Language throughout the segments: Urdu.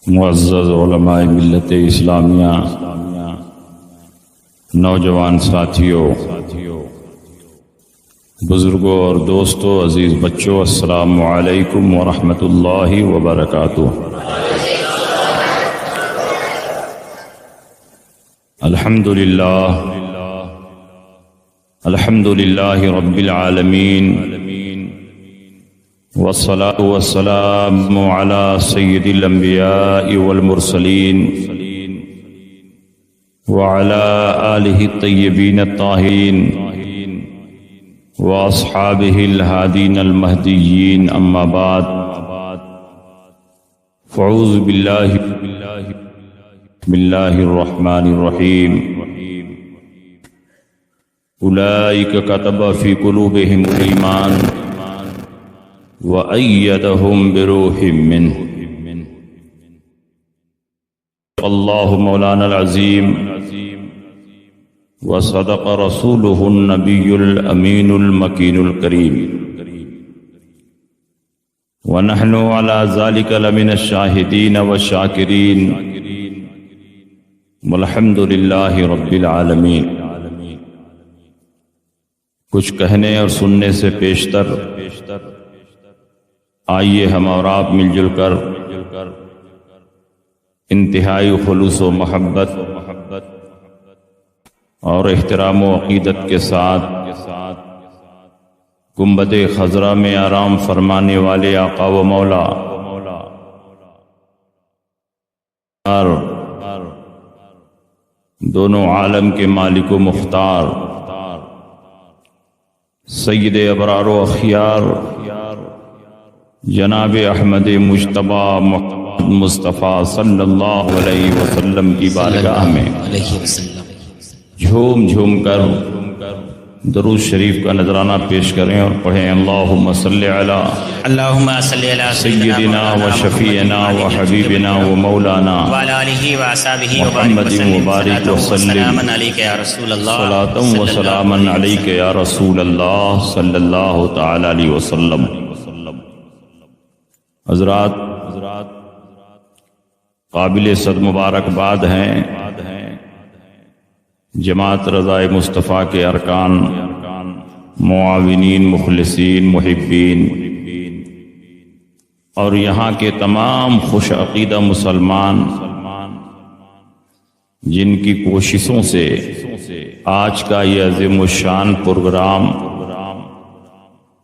معزز علماء ملت اسلامیہ، نوجوان ساتھیوں، بزرگوں اور دوستوں، عزیز بچوں، السلام علیکم ورحمۃ اللہ وبرکاتہ۔ الحمد للہ رب العالمین، والصلاة والسلام على سید الانبیاء والمرسلین وعلى آلہ الطیبین الطاہرین واصحابہ الہادین المہدیین، اما بعد، فاعوذ باللہ بسم اللہ الرحمن الرحیم۔ اولئک کتب فی قلوبہم الایمان وَأَيَّدَهُمْ بِرُوحٍ مِّنْهُ۔ اللہ مولانا العظیم وصدق رسولہ النبی الامین المکین الکریم، ونحن علی ذلک لمن الشاہدین والشاکرین، والحمد للہ رب العالمین۔ کچھ کہنے اور سننے سے پیشتر آئیے ہم اور آپ مل جل کر انتہائی خلوص و محبت اور احترام و عقیدت کے ساتھ گنبد خضرا میں آرام فرمانے والے آقا و مولا دونوں عالم کے مالک و مختار سید ابرار و اخیار جناب احمد مجتبی محمد مصطفیٰ صلی اللہ علیہ وسلم کی بارگاہ میں جھوم جھوم کر درود شریف کا نذرانہ پیش کریں اور پڑھیں، اللہم صلی علی سیدنا و شفیعنا و حبیبنا و مولانا محمد مبارک وسلم، صلاۃ و سلاما علیک یا رسول اللہ صلی اللہ تعالی علیہ وسلم۔ حضرات، قابل صد مبارکباد ہیں جماعت رضائے مصطفیٰ کے ارکان، معاونین، مخلصین، محبین اور یہاں کے تمام خوش عقیدہ مسلمان جن کی کوششوں سے آج کا یہ عظیم الشان پروگرام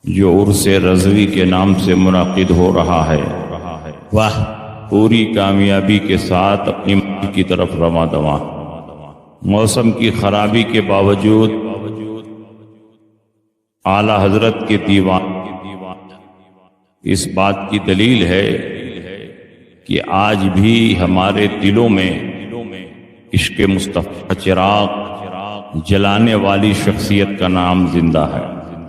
جو عرس رضوی کے نام سے منعقد ہو رہا ہے، واہ، پوری کامیابی کے ساتھ اپنی منزل کی طرف رواں دواں۔ موسم کی خرابی کے باوجود اعلی حضرت کے دیوان اس بات کی دلیل ہے کہ آج بھی ہمارے دلوں میں عشق مصطفیٰ چراغ جلانے والی شخصیت کا نام زندہ ہے۔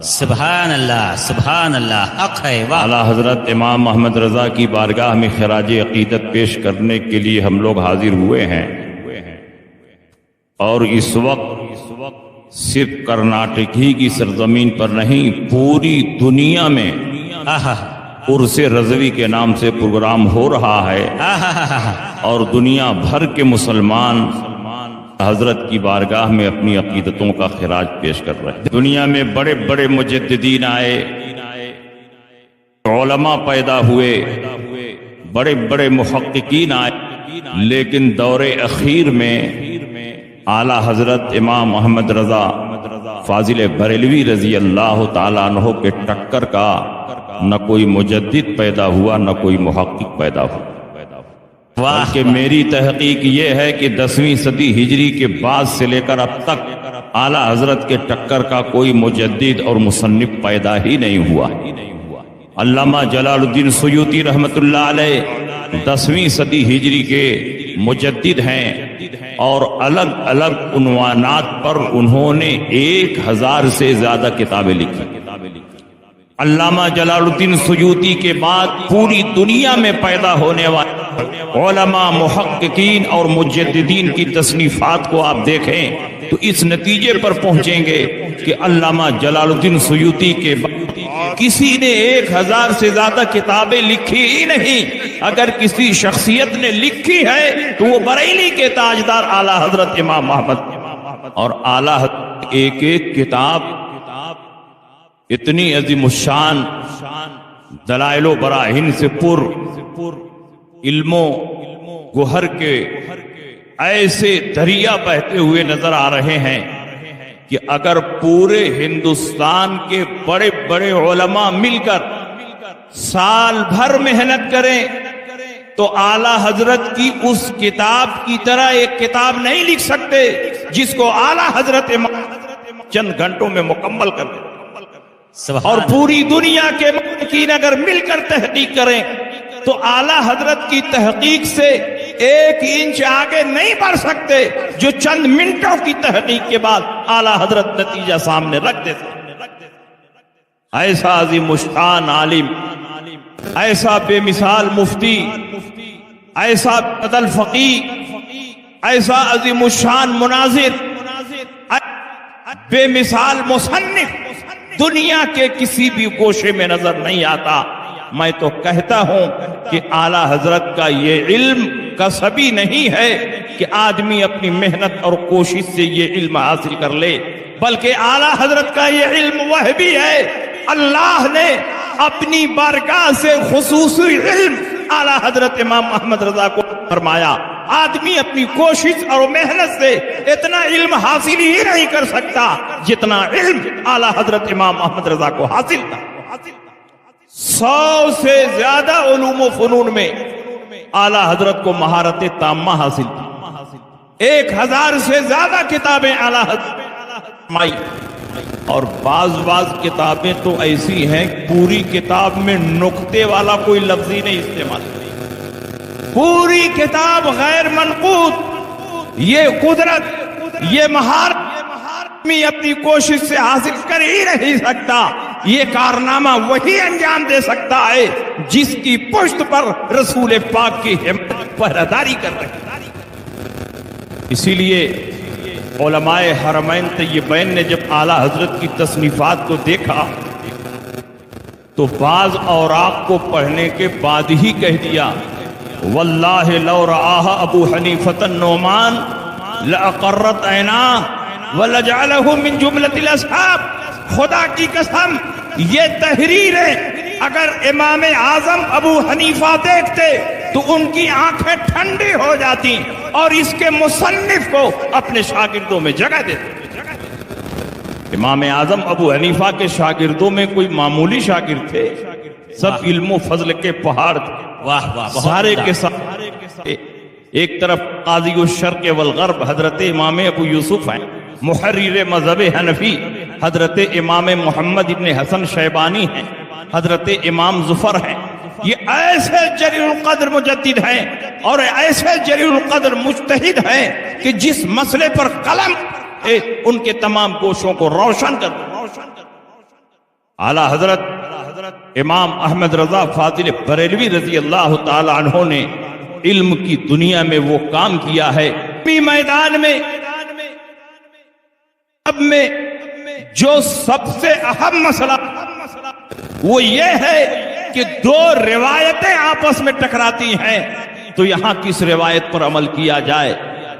سبحان اللہ، سبحان اللہ، حق ہے۔ اعلیٰ حضرت امام محمد رضا کی بارگاہ میں خراج عقیدت پیش کرنے کے لیے ہم لوگ حاضر ہوئے ہیں، اور اس وقت صرف کرناٹک ہی کی سرزمین پر نہیں، پوری دنیا میں عرس رضوی کے نام سے پروگرام ہو رہا ہے، اور دنیا بھر کے مسلمان حضرت کی بارگاہ میں اپنی عقیدتوں کا خراج پیش کر رہے ہیں۔ دنیا میں بڑے بڑے مجددین آئے، علماء پیدا ہوئے، بڑے بڑے محققین آئے، لیکن دور اخیر میں اعلیٰ حضرت امام محمد رضا فاضل بریلوی رضی اللہ تعالیٰ عنہ کے ٹکر کا نہ کوئی مجدد پیدا ہوا، نہ کوئی محقق پیدا ہوا۔ بلکہ میری تحقیق یہ ہے کہ 10ویں صدی ہجری کے بعد سے لے کر اب تک اعلیٰ حضرت کے ٹکر کا کوئی مجدد اور مصنف پیدا ہی نہیں ہوا۔ علامہ جلال الدین سیوطی رحمۃ اللہ علیہ 10ویں صدی ہجری کے مجدد ہیں، اور الگ الگ عنوانات پر انہوں نے 1000 سے زیادہ کتابیں لکھی۔ علامہ جلال الدین سیوطی کے بعد پوری دنیا میں پیدا ہونے والے علماء، محققین اور مجددین کی تصنیفات کو آپ دیکھیں تو اس نتیجے پر پہنچیں گے کہ علامہ جلال الدین سیوطی کے بعد کسی نے 1000 سے زیادہ کتابیں لکھی ہی نہیں۔ اگر کسی شخصیت نے لکھی ہے تو وہ بریلی کے تاجدار اعلیٰ حضرت امام محمد، اور اعلیٰ حضرت ایک ایک کتاب اتنی عظیم الشان دلائل و براہین سے پر علم و گوہر کے ایسے دریا بہتے ہوئے نظر آ رہے ہیں کہ اگر پورے ہندوستان کے بڑے بڑے علماء مل کر سال بھر محنت کریں تو اعلیٰ حضرت کی اس کتاب کی طرح ایک کتاب نہیں لکھ سکتے جس کو اعلیٰ حضرت چند گھنٹوں میں مکمل کر دیں۔ اور پوری دنیا کے محققین اگر مل کر تحقیق کریں تو اعلیٰ حضرت کی تحقیق سے 1 انچ آگے نہیں بڑھ سکتے جو چند منٹوں کی تحقیق کے بعد اعلیٰ حضرت نتیجہ سامنے رکھ دیتے۔ ایسا عظیم الشان عالم، ایسا بے مثال مفتی، ایسا بدل فقیہ، ایسا عظیم الشان مناظر، بے مثال مصنف دنیا کے کسی بھی گوشے میں نظر نہیں آتا۔ میں تو کہتا ہوں کہ اعلیٰ حضرت کا یہ علم کسبی نہیں ہے کہ آدمی اپنی محنت اور کوشش سے یہ علم حاصل کر لے، بلکہ اعلیٰ حضرت کا یہ علم وہبی ہے۔ اللہ نے اپنی بارگاہ سے خصوصی علم اعلیٰ حضرت امام محمد رضا کو فرمایا۔ آدمی اپنی کوشش اور محنت سے اتنا علم حاصل ہی نہیں کر سکتا جتنا علم اعلیٰ حضرت امام محمد رضا کو حاصل تھا۔ 100 سے زیادہ علوم و فنون میں اعلیٰ حضرت کو مہارت تامہ حاصل تھی۔ 1000 سے زیادہ کتابیں اعلیٰ حضرت مائی، اور بعض کتابیں تو ایسی ہیں پوری کتاب میں نقطے والا کوئی لفظ ہی نہیں استعمال کرتی، پوری کتاب غیر منقوط۔ یہ قدرت، یہ مہارت اپنی کوشش سے حاصل کر ہی نہیں سکتا۔ یہ کارنامہ وہی انجام دے سکتا ہے جس کی پشت پر رسول پاک کی ہمت پہراداری کر رہے ہیں۔ اسی لیے علماء حرمین طیبین نے جب اعلیٰ حضرت کی تصنیفات کو دیکھا تو بعض اوراق کو پڑھنے کے بعد ہی کہہ دیا، واللہ لو رآہ ابو حنیفۃ النعمان لأقرت عیناہ وَلَجَعَلَهُ مِن جُمْلَةِ الْأَصْحَابِ۔ خدا کی قسم یہ تحریریں اگر امام اعظم ابو حنیفہ دیکھتے تو ان کی آنکھیں ٹھنڈی ہو جاتی اور اس کے مصنف کو اپنے شاگردوں میں جگہ دیتے۔ امام اعظم ابو حنیفہ کے شاگردوں میں کوئی معمولی شاگرد تھے؟ سب علم و فضل کے پہاڑ تھے، سارے کے سارے۔ ایک طرف قاضی الشرق والغرب حضرت امام ابو یوسف ہیں، محرر مذہب حنفی حضرت امام محمد ابن حسن شیبانی ہیں، حضرت امام ظفر ہیں۔ یہ ایسے جلیل القدر مجدد ہیں اور ایسے جلیل القدر مجتہد ہیں کہ جس مسئلے پر قلم ان کے تمام گوشوں کو روشن کر اعلیٰ حضرت امام احمد رضا فاضل بریلوی رضی اللہ تعالی عنہ نے علم کی دنیا میں وہ کام کیا ہے۔ میدان میں اب میں جو سب سے اہم مسئلہ وہ یہ ہے کہ 2 روایتیں آپس میں ٹکراتی ہیں تو یہاں کس روایت پر عمل کیا جائے؟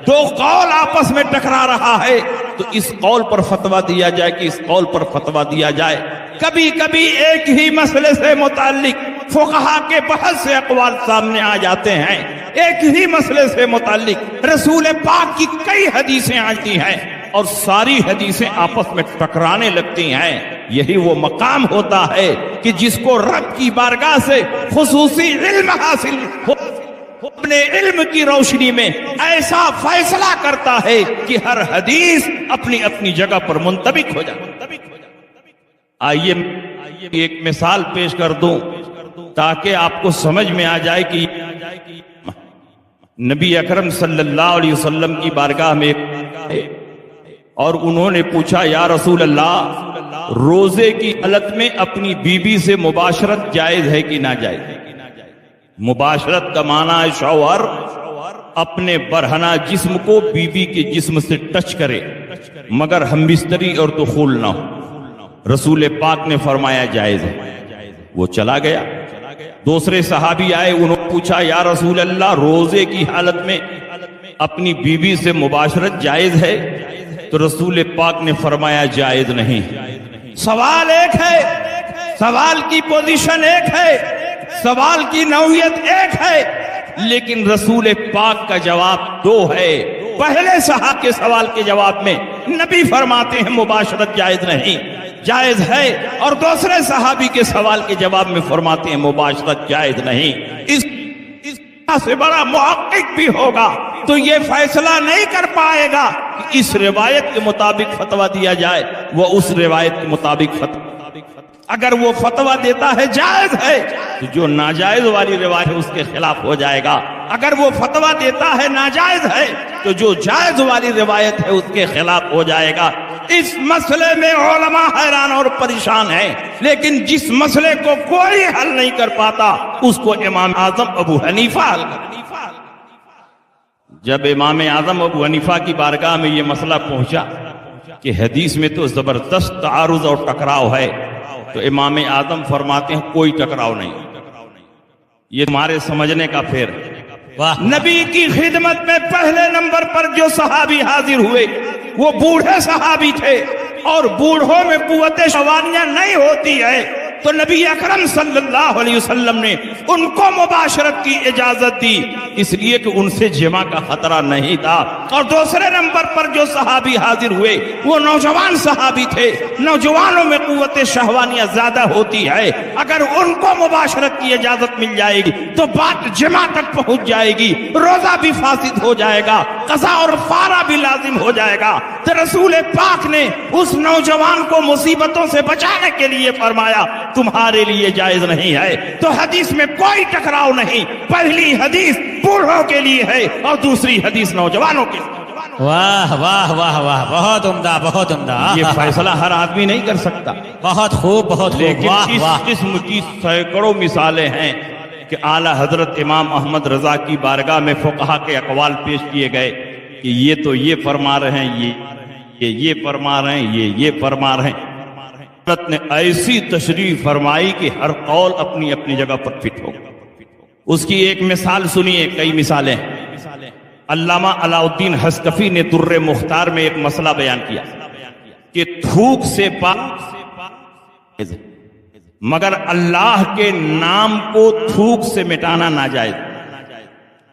2 قول آپس میں ٹکرا رہا ہے تو اس قول پر فتویٰ دیا جائے کہ اس قول پر فتویٰ دیا جائے۔ کبھی کبھی ایک ہی مسئلے سے متعلق فقہا کے بہت سے اقوال سامنے آ جاتے ہیں، ایک ہی مسئلے سے متعلق رسول پاک کی کئی حدیثیں آتی ہیں اور ساری حدیثیں آپس میں ٹکرانے لگتی ہیں۔ یہی وہ مقام ہوتا ہے کہ جس کو رب کی بارگاہ سے خصوصی علم حاصل ہو، اپنے علم کی روشنی میں ایسا فیصلہ کرتا ہے کہ ہر حدیث اپنی اپنی جگہ پر منطبق ہو جائے۔ آئیے ایک مثال پیش کر دوں تاکہ آپ کو سمجھ میں آ جائے کہ نبی اکرم صلی اللہ علیہ وسلم کی بارگاہ میں اور انہوں نے پوچھا، یا رسول اللہ، روزے کی حالت میں اپنی بیوی سے مباشرت جائز ہے کہ ناجائز؟ مباشرت کا معنی ہے شوہر اپنے برہنہ جسم کو بیوی کے جسم سے ٹچ کرے مگر ہم بستری اور دخول نہ ہو۔ رسول پاک نے فرمایا جائز ہے، وہ چلا گیا۔ دوسرے صحابی آئے، انہوں نے پوچھا یا رسول اللہ روزے کی حالت میں اپنی بیوی سے مباشرت جائز ہے؟ تو رسول پاک نے فرمایا جائز نہیں۔ سوال ایک ہے، سوال کی پوزیشن ایک ہے، سوال کی نوعیت ایک ہے، لیکن رسول پاک کا جواب دو ہے۔ پہلے صحابہ کے سوال کے جواب میں نبی فرماتے ہیں مباشرت جائز نہیں، جائز ہے، اور دوسرے صحابی کے سوال کے جواب میں فرماتے ہیں مباشرت جائز نہیں۔ اس سے بڑا محقق بھی ہوگا تو یہ فیصلہ نہیں کر پائے گا کہ اس روایت کے مطابق فتویٰ دیا جائے، وہ اس روایت کے مطابق فتویٰ، اگر وہ فتویٰ دیتا ہے جائز ہے تو جو ناجائز والی روایت ہے اس کے خلاف ہو جائے گا، اگر وہ فتویٰ دیتا ہے ناجائز ہے تو جو جائز والی روایت ہے اس کے خلاف ہو جائے گا۔ اس مسئلے میں علماء حیران اور پریشان ہیں، لیکن جس مسئلے کو کوئی حل نہیں کر پاتا اس کو امام اعظم ابو حنیفہ حل کرتا۔ جب امام اعظم ابو حنیفہ کی بارگاہ میں یہ مسئلہ پہنچا کہ حدیث میں تو زبردست تعارض اور ٹکراؤ ہے، تو امام اعظم فرماتے ہیں کوئی ٹکراؤ نہیں، یہ تمہارے سمجھنے کا پھیر۔ نبی کی خدمت میں پہلے نمبر پر جو صحابی حاضر ہوئے وہ بوڑھے صحابی تھے، اور بوڑھوں میں قوت شوانیہ نہیں ہوتی ہے، تو نبی اکرم صلی اللہ علیہ وسلم نے ان کو مباشرت کی اجازت دی، اس لیے کہ ان سے جمع کا خطرہ نہیں تھا۔ اور دوسرے نمبر پر جو صحابی حاضر ہوئے وہ نوجوان صحابی تھے، نوجوانوں میں قوت شہوانیہ زیادہ ہوتی ہے، اگر ان کو مباشرت کی اجازت مل جائے گی تو بات جمع تک پہنچ جائے گی، روزہ بھی فاسد ہو جائے گا، قضا اور فارہ بھی لازم ہو جائے گا۔ تو رسول پاک نے اس نوجوان کو مصیبتوں سے بچانے کے لیے فرمایا تمہارے لیے جائز نہیں ہے۔ تو حدیث میں کوئی ٹکراؤ نہیں، پہلی حدیث بوڑھوں کے لیے ہے اور دوسری حدیث نوجوانوں کے لیے۔ واہ واہ واہ واہ، بہت عمدہ بہت عمدہ۔ یہ فیصلہ ہر آدمی نہیں کر سکتا، بہت خوب بہت خوب، لیکن واہ اس واہ۔ قسم کی سینکڑوں مثالیں ہیں کہ اعلیٰ حضرت امام احمد رضا کی بارگاہ میں فقہا کے اقوال پیش کیے گئے کہ یہ تو یہ فرما رہے ہیں، یہ فرما رہے ہیں، یہ فرما رہے ہیں۔ حضرت نے ایسی تشریح فرمائی کہ ہر قول اپنی اپنی جگہ پر فٹ ہو۔ اس کی ایک مثال سنیے، کئی مثالیں۔ علامہ علاء الدین حسکفی نے در مختار میں ایک مسئلہ بیان کیا کہ تھوک سے پاک، مگر اللہ کے نام کو تھوک سے مٹانا ناجائز،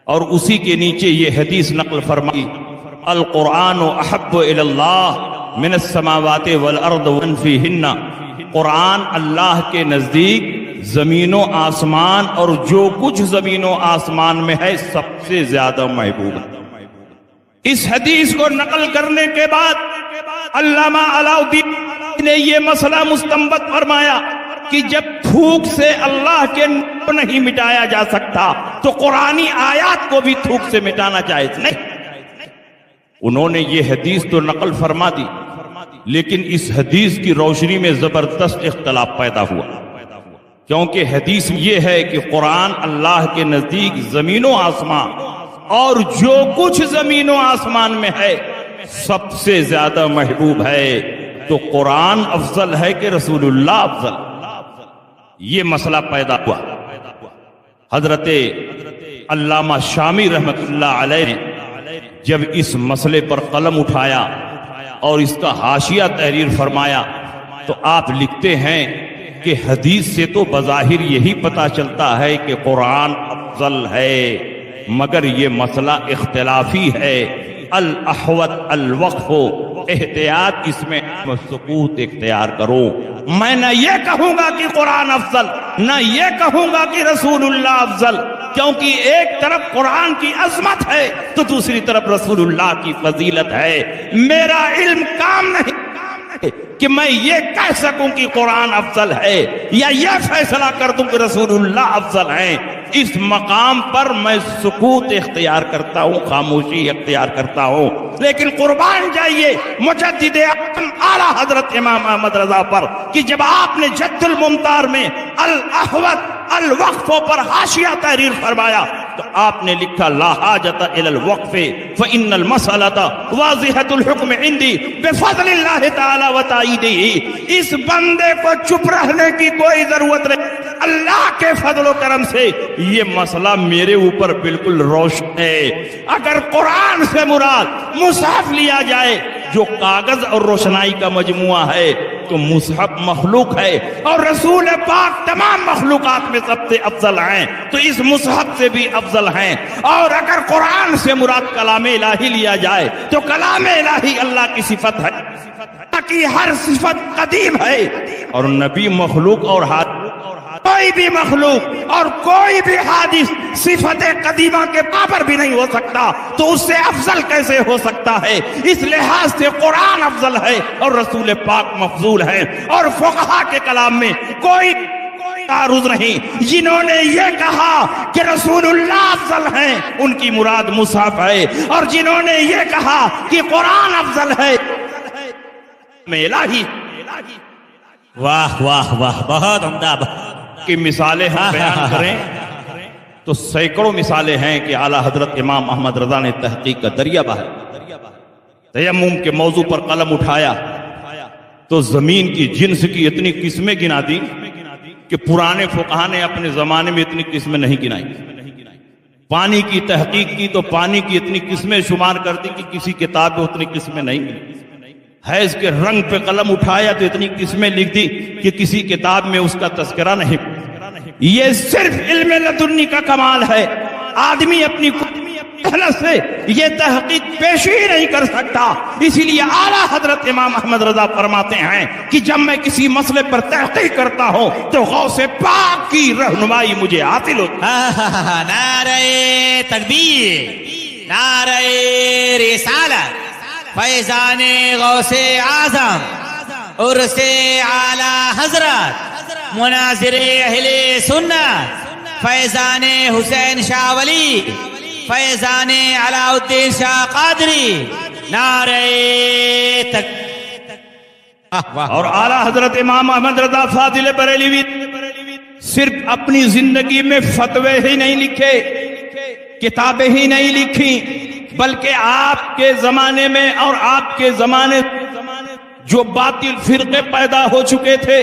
اور اسی کے نیچے یہ حدیث نقل فرمائی القرآن احب الی اللہ من السماوات والارض ومن فیہن، قرآن اللہ کے نزدیک زمین و آسمان اور جو کچھ زمین و آسمان میں ہے سب سے زیادہ محبوب ہے۔ اس حدیث کو نقل کرنے کے بعد علامہ علاء الدین نے یہ مسئلہ مستنبط فرمایا کہ جب تھوک سے اللہ کے نام نہیں مٹایا جا سکتا تو قرآنی آیات کو بھی تھوک سے مٹانا جائز نہیں۔ انہوں نے یہ حدیث تو نقل فرما دی، لیکن اس حدیث کی روشنی میں زبردست اختلاف پیدا ہوا، کیونکہ حدیث یہ ہے کہ قرآن اللہ کے نزدیک زمین و آسمان اور جو کچھ زمین و آسمان میں ہے سب سے زیادہ محبوب ہے، تو قرآن افضل ہے کہ رسول اللہ افضل؟ یہ مسئلہ پیدا ہوا۔ حضرت علامہ شامی رحمت اللہ علیہ نے جب اس مسئلے پر قلم اٹھایا اور اس کا حاشیہ تحریر فرمایا تو آپ لکھتے ہیں کہ حدیث سے تو بظاہر یہی پتہ چلتا ہے کہ قرآن افضل ہے، مگر یہ مسئلہ اختلافی ہے، الاحوط الوقف، احتیاط اس میں سکوت اختیار کرو۔ میں نہ یہ کہوں گا کہ قرآن افضل، نہ یہ کہوں گا کہ رسول اللہ افضل، کیونکہ ایک طرف قرآن کی عظمت ہے تو دوسری طرف رسول اللہ کی فضیلت ہے۔ میرا علم کام نہیں کہ میں یہ کہہ سکوں کہ قرآن افضل ہے یا یہ فیصلہ کر دوں کہ رسول اللہ افضل ہیں۔ اس مقام پر میں سکوت اختیار کرتا ہوں، خاموشی اختیار کرتا ہوں، لیکن قربان جائیے مجدد اعظم اعلیٰ حضرت امام احمد رضا پر کہ جب آپ نے جد الممتار میں الاحوط الوقفوں پر حاشیہ تحریر فرمایا تو آپ نے لکھا لا حاجت الی الوقف فإن المسألة واضحة الحكم عندي بفضل اللہ تعالی و تائیدہ. اس بندے کو چپ رہنے کی کوئی ضرورت نہیں، اللہ کے فضل و کرم سے یہ مسئلہ میرے اوپر بالکل روشن ہے. اگر قرآن سے مراد مصحف لیا جائے جو کاغذ اور روشنائی کا مجموعہ ہے تو مصحف مخلوق ہے اور رسول پاک تمام مخلوقات میں سب سے افضل ہیں تو اس مصحف سے بھی افضل ہیں. اور اگر قرآن سے مراد کلام الہی لیا جائے تو کلام الہی اللہ کی صفت ہے، باقی ہر صفت قدیم ہے اور نبی مخلوق اور کوئی بھی مخلوق اور کوئی بھی حادث صفت قدیمہ کے برابر بھی نہیں ہو سکتا تو اس سے افضل کیسے ہو سکتا ہے؟ اس لحاظ سے قرآن افضل ہے اور رسول پاک مفضول ہے. اور فقہا کے کلام میں کوئی تعارض نہیں. جنہوں نے یہ کہا کہ رسول اللہ افضل ہیں ان کی مراد مصحف ہے، اور جنہوں نے یہ کہا کہ قرآن افضل ہے میں الہی. واہ واہ واہ، بہت عمدہ. کی مثالیں ہم بیان کریں تو سینکڑوں مثالیں ہیں کہ اعلیٰ حضرت امام احمد رضا نے تحقیق کا دریا بہایا. تیمم کے موضوع پر قلم اٹھایا تو زمین کی جنس کی اتنی قسمیں گنا دی کہ پرانے فقہا نے اپنے زمانے میں اتنی قسمیں نہیں گنائی. پانی کی تحقیق کی تو پانی کی اتنی قسمیں شمار کر دی کہ کسی کتاب میں اتنی قسمیں نہیں گنی. حیض کے رنگ پہ قلم اٹھایا تو اتنی قسمیں لکھ دی کہ کسی کتاب میں اس کا تذکرہ نہیں. یہ صرف علم لدنی کا کمال ہے. آدمی اپنی محنت سے یہ تحقیق پیش ہی نہیں کر سکتا. اسی لیے اعلیٰ حضرت امام احمد رضا فرماتے ہیں کہ جب میں کسی مسئلے پر تحقیق کرتا ہوں تو غوث پاک کی رہنمائی مجھے حاصل ہوتی. نعرہ تکبیر، نعرہ رسالت، فیضان غوث اعظم، عرس اعلی حضرت، مناظر اہل سنت، فیضان حسین شاہ ولی، فیضان علاء الدین شاہ قادری، نعرہ اور اعلیٰ حضرت امام احمد رضا فاضل بریلوی صرف اپنی زندگی میں فتوے ہی نہیں لکھے، کتابیں ہی نہیں لکھی، بلکہ آپ کے زمانے میں اور آپ کے زمانے جو باطل فرقے پیدا ہو چکے تھے،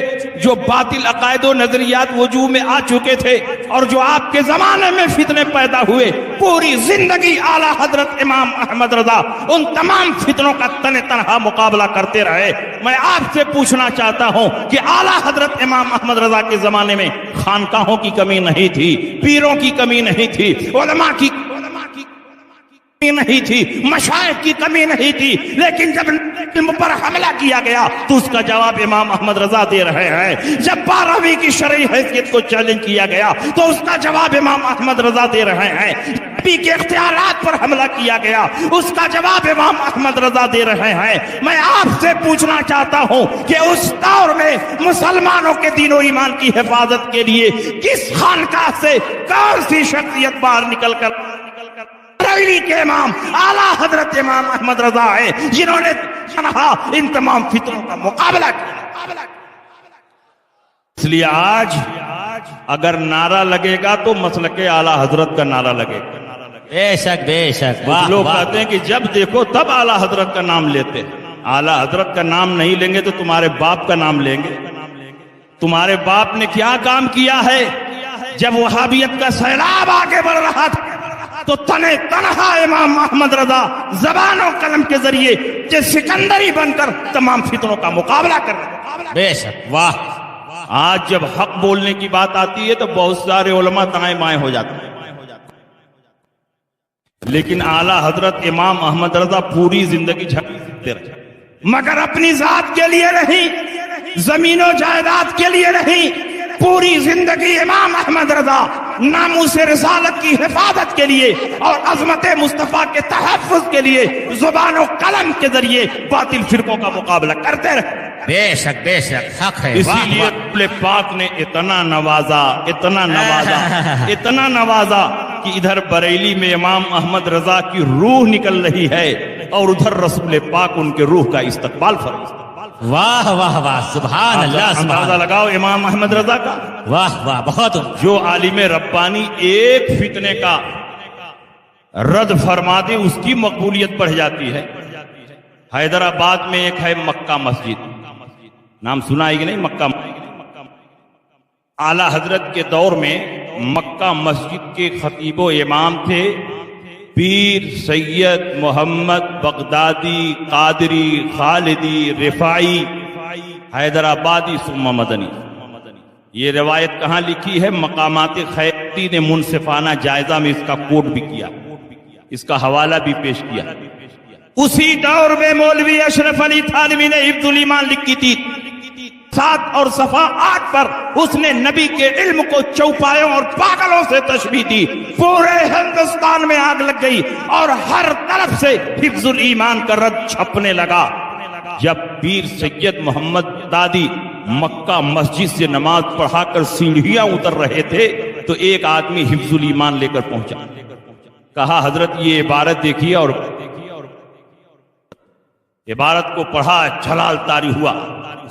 جو باطل عقائد و نظریات وجود میں آ چکے تھے، اور جو آپ کے زمانے میں فتنے پیدا ہوئے، پوری زندگی اعلیٰ حضرت امام احمد رضا ان تمام فتنوں کا تنہا مقابلہ کرتے رہے. میں آپ سے پوچھنا چاہتا ہوں کہ اعلیٰ حضرت امام احمد رضا کے زمانے میں خانقاہوں کی کمی نہیں تھی، پیروں کی کمی نہیں تھی، علماء کی نہیں تھی، مشائخ کی کمی نہیں تھی، لیکن جب علم پر حملہ کیا گیا تو اس کا جواب امام احمد رضا دے رہے ہیں. جب 12ویں کی شرعی حیثیت کو چیلنج کیا گیا تو اس کا جواب امام احمد رضا دے رہے ہیں. نبی کے اختیارات پر حملہ کیا گیا اس کا جواب امام احمد رضا دے رہے ہیں. میں آپ سے پوچھنا چاہتا ہوں کہ اس دور میں مسلمانوں کے دین و ایمان کی حفاظت کے لیے کس خانقاہ سے کون سی شخصیت باہر نکل کر بریلی کے امام اعلیٰ حضرت امام احمد رضا ہے جنہوں نے ان تمام فتنوں کا مقابلہ کیا. اس لیے آج اگر نعرہ لگے گا تو مسلک اعلیٰ حضرت کا نعرہ لگے گا. بے شک بے شک. لوگ کہتے ہیں کہ جب دیکھو تب اعلیٰ حضرت کا نام لیتے ہیں. اعلیٰ حضرت کا نام نہیں لیں گے تو تمہارے باپ کا نام لیں گے. تمہارے باپ نے کیا کام کیا ہے؟ جب وہابیت کا سیلاب آگے بڑھ رہا تھا تو تنہا امام احمد رضا زبان و قلم کے ذریعے سکندری بن کر تمام فتنوں کا مقابلہ کر رہے. بے شک. واہ. آج جب حق بولنے کی بات آتی ہے تو بہت سارے علماء دائیں بائیں ہو جاتے ہیں، لیکن اعلیٰ حضرت امام احمد رضا پوری زندگی جھگڑتے رہے، مگر اپنی ذات کے لیے نہیں، زمین و جائیداد کے لیے نہیں. پوری زندگی امام احمد رضا ناموس رسالت کی حفاظت کے لیے اور عظمت مصطفیٰ کے تحفظ کے لیے زبان و قلم کے ذریعے باطل فرقوں کا مقابلہ کرتے رہے. بے شک بے شک. حق ہے. اسی لیے رسول پاک نے اتنا نوازا اتنا نوازا کہ ادھر بریلی میں امام احمد رضا کی روح نکل رہی ہے اور ادھر رسول پاک ان کے روح کا استقبال فرماتے. واہ واہ واہ سبحان اللہ سبحان اندازہ اللہ. لگاؤ امام احمد رضا کا. واہ واہ بہت عمدہ. جو عالم ربانی ایک فتنے کا رد فرما دے اس کی مقبولیت بڑھ جاتی ہے. حیدرآباد میں ایک ہے مکہ مسجد، نام سنا ہے کہ نہیں؟ مکہ. اعلی حضرت کے دور میں مکہ مسجد کے خطیب و امام تھے پیر سید محمد بغدادی قادری خالدی رفاعی حیدرآبادی ثم مدنی. یہ روایت کہاں لکھی ہے؟ مقامات خیرتی نے منصفانہ جائزہ میں اس کا کوٹ بھی کیا، اس کا حوالہ بھی پیش کیا. اسی دور میں مولوی اشرف علی تھانوی نے حفظ الایمان لکھی تھی. 7 اور صفحہ 8 پر اس نے نبی کے علم کو چوپایوں اور پاگلوں سے تشبیہ دی. پورے ہندوستان میں آگ لگ گئی اور ہر طرف سے حفظ الایمان کا رد چھپنے لگا. جب پیر سید محمد دادی مکہ مسجد سے نماز پڑھا کر سیڑھیاں اتر رہے تھے تو ایک آدمی حفظ الایمان لے کر پہنچا. کہا حضرت یہ عبارت دیکھیے، اور عبارت کو پڑھا، جلال طاری ہوا.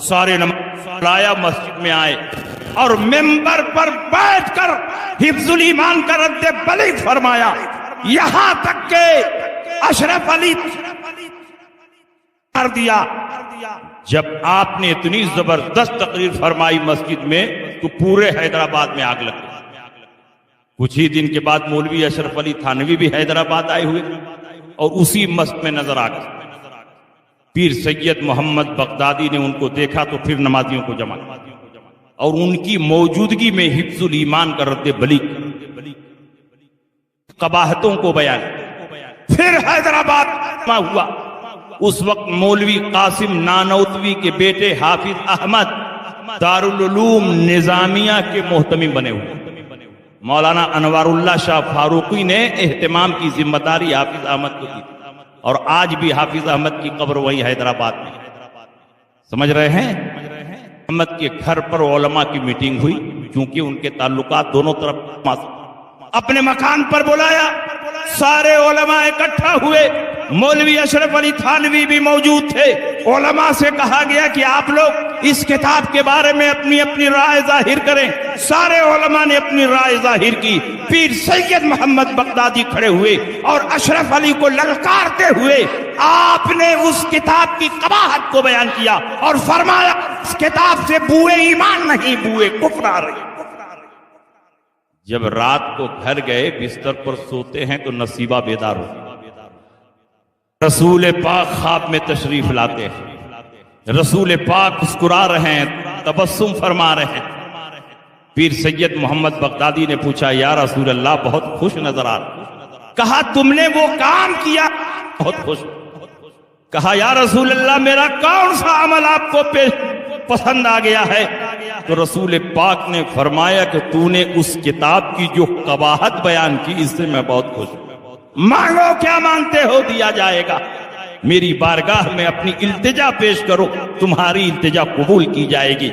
سارے نماز لایا، مسجد میں آئے اور ممبر پر بیٹھ کر حفظ الایمان کا رد بلیغ فرمایا. یہاں تک کہ اشرف علی کر دیا. جب آپ نے اتنی زبردست تقریر فرمائی مسجد میں تو پورے حیدرآباد میں آگ لگ گئی. کچھ ہی دن کے بعد مولوی اشرف علی تھانوی بھی حیدرآباد آئے ہوئے اور اسی مسجد میں نظر آ گئے. پیر سید محمد بغدادی نے ان کو دیکھا تو پھر نمازیوں کو جمع اور ان کی موجودگی میں حفظ الایمان کا رد بلیغ قباحتوں کو بیان. پھر حیدرآباد ہوا. اس وقت مولوی قاسم نانوتوی کے بیٹے حافظ احمد دارالعلوم نظامیہ کے محتمم بنے ہوئے. مولانا انوار اللہ شاہ فاروقی نے اہتمام کی ذمہ داری حافظ احمد کو دی اور آج بھی حافظ احمد کی قبر وہی حیدرآباد میں. سمجھ رہے ہیں؟ احمد کے گھر پر علماء کی میٹنگ ہوئی کیونکہ ان کے تعلقات دونوں طرف. اپنے مکان پر بلایا، سارے علماء اکٹھا ہوئے. مولوی اشرف علی تھانوی بھی موجود تھے. علماء سے کہا گیا کہ آپ لوگ اس کتاب کے بارے میں اپنی اپنی رائے ظاہر کریں. سارے علماء نے اپنی رائے ظاہر کی. پیر سید محمد بغدادی کھڑے ہوئے اور اشرف علی کو للکارتے ہوئے آپ نے اس کتاب کی قباحت کو بیان کیا اور فرمایا اس کتاب سے بوئے ایمان نہیں، بوئے کفر آ رہی. جب رات کو گھر گئے بستر پر سوتے ہیں تو نصیبہ بیدار ہو. رسول پاک خواب میں تشریف لاتے ہیں. رسول پاک مسکرا رہے ہیں، تبسم فرما رہے ہیں. پیر سید محمد بغدادی نے پوچھا یا رسول اللہ بہت خوش نظر آ رہا. کہا تم نے وہ کام کیا، بہت خوش. کہا یا رسول اللہ میرا کون سا عمل آپ کو پسند آ گیا ہے؟ تو رسول پاک نے فرمایا کہ تو نے اس کتاب کی جو قباحت بیان کی اس سے میں بہت خوش ہوں. مانگو کیا مانگتے ہو دیا جائے گا. میری بارگاہ میں اپنی التجا پیش کرو، تمہاری التجا قبول کی جائے گی.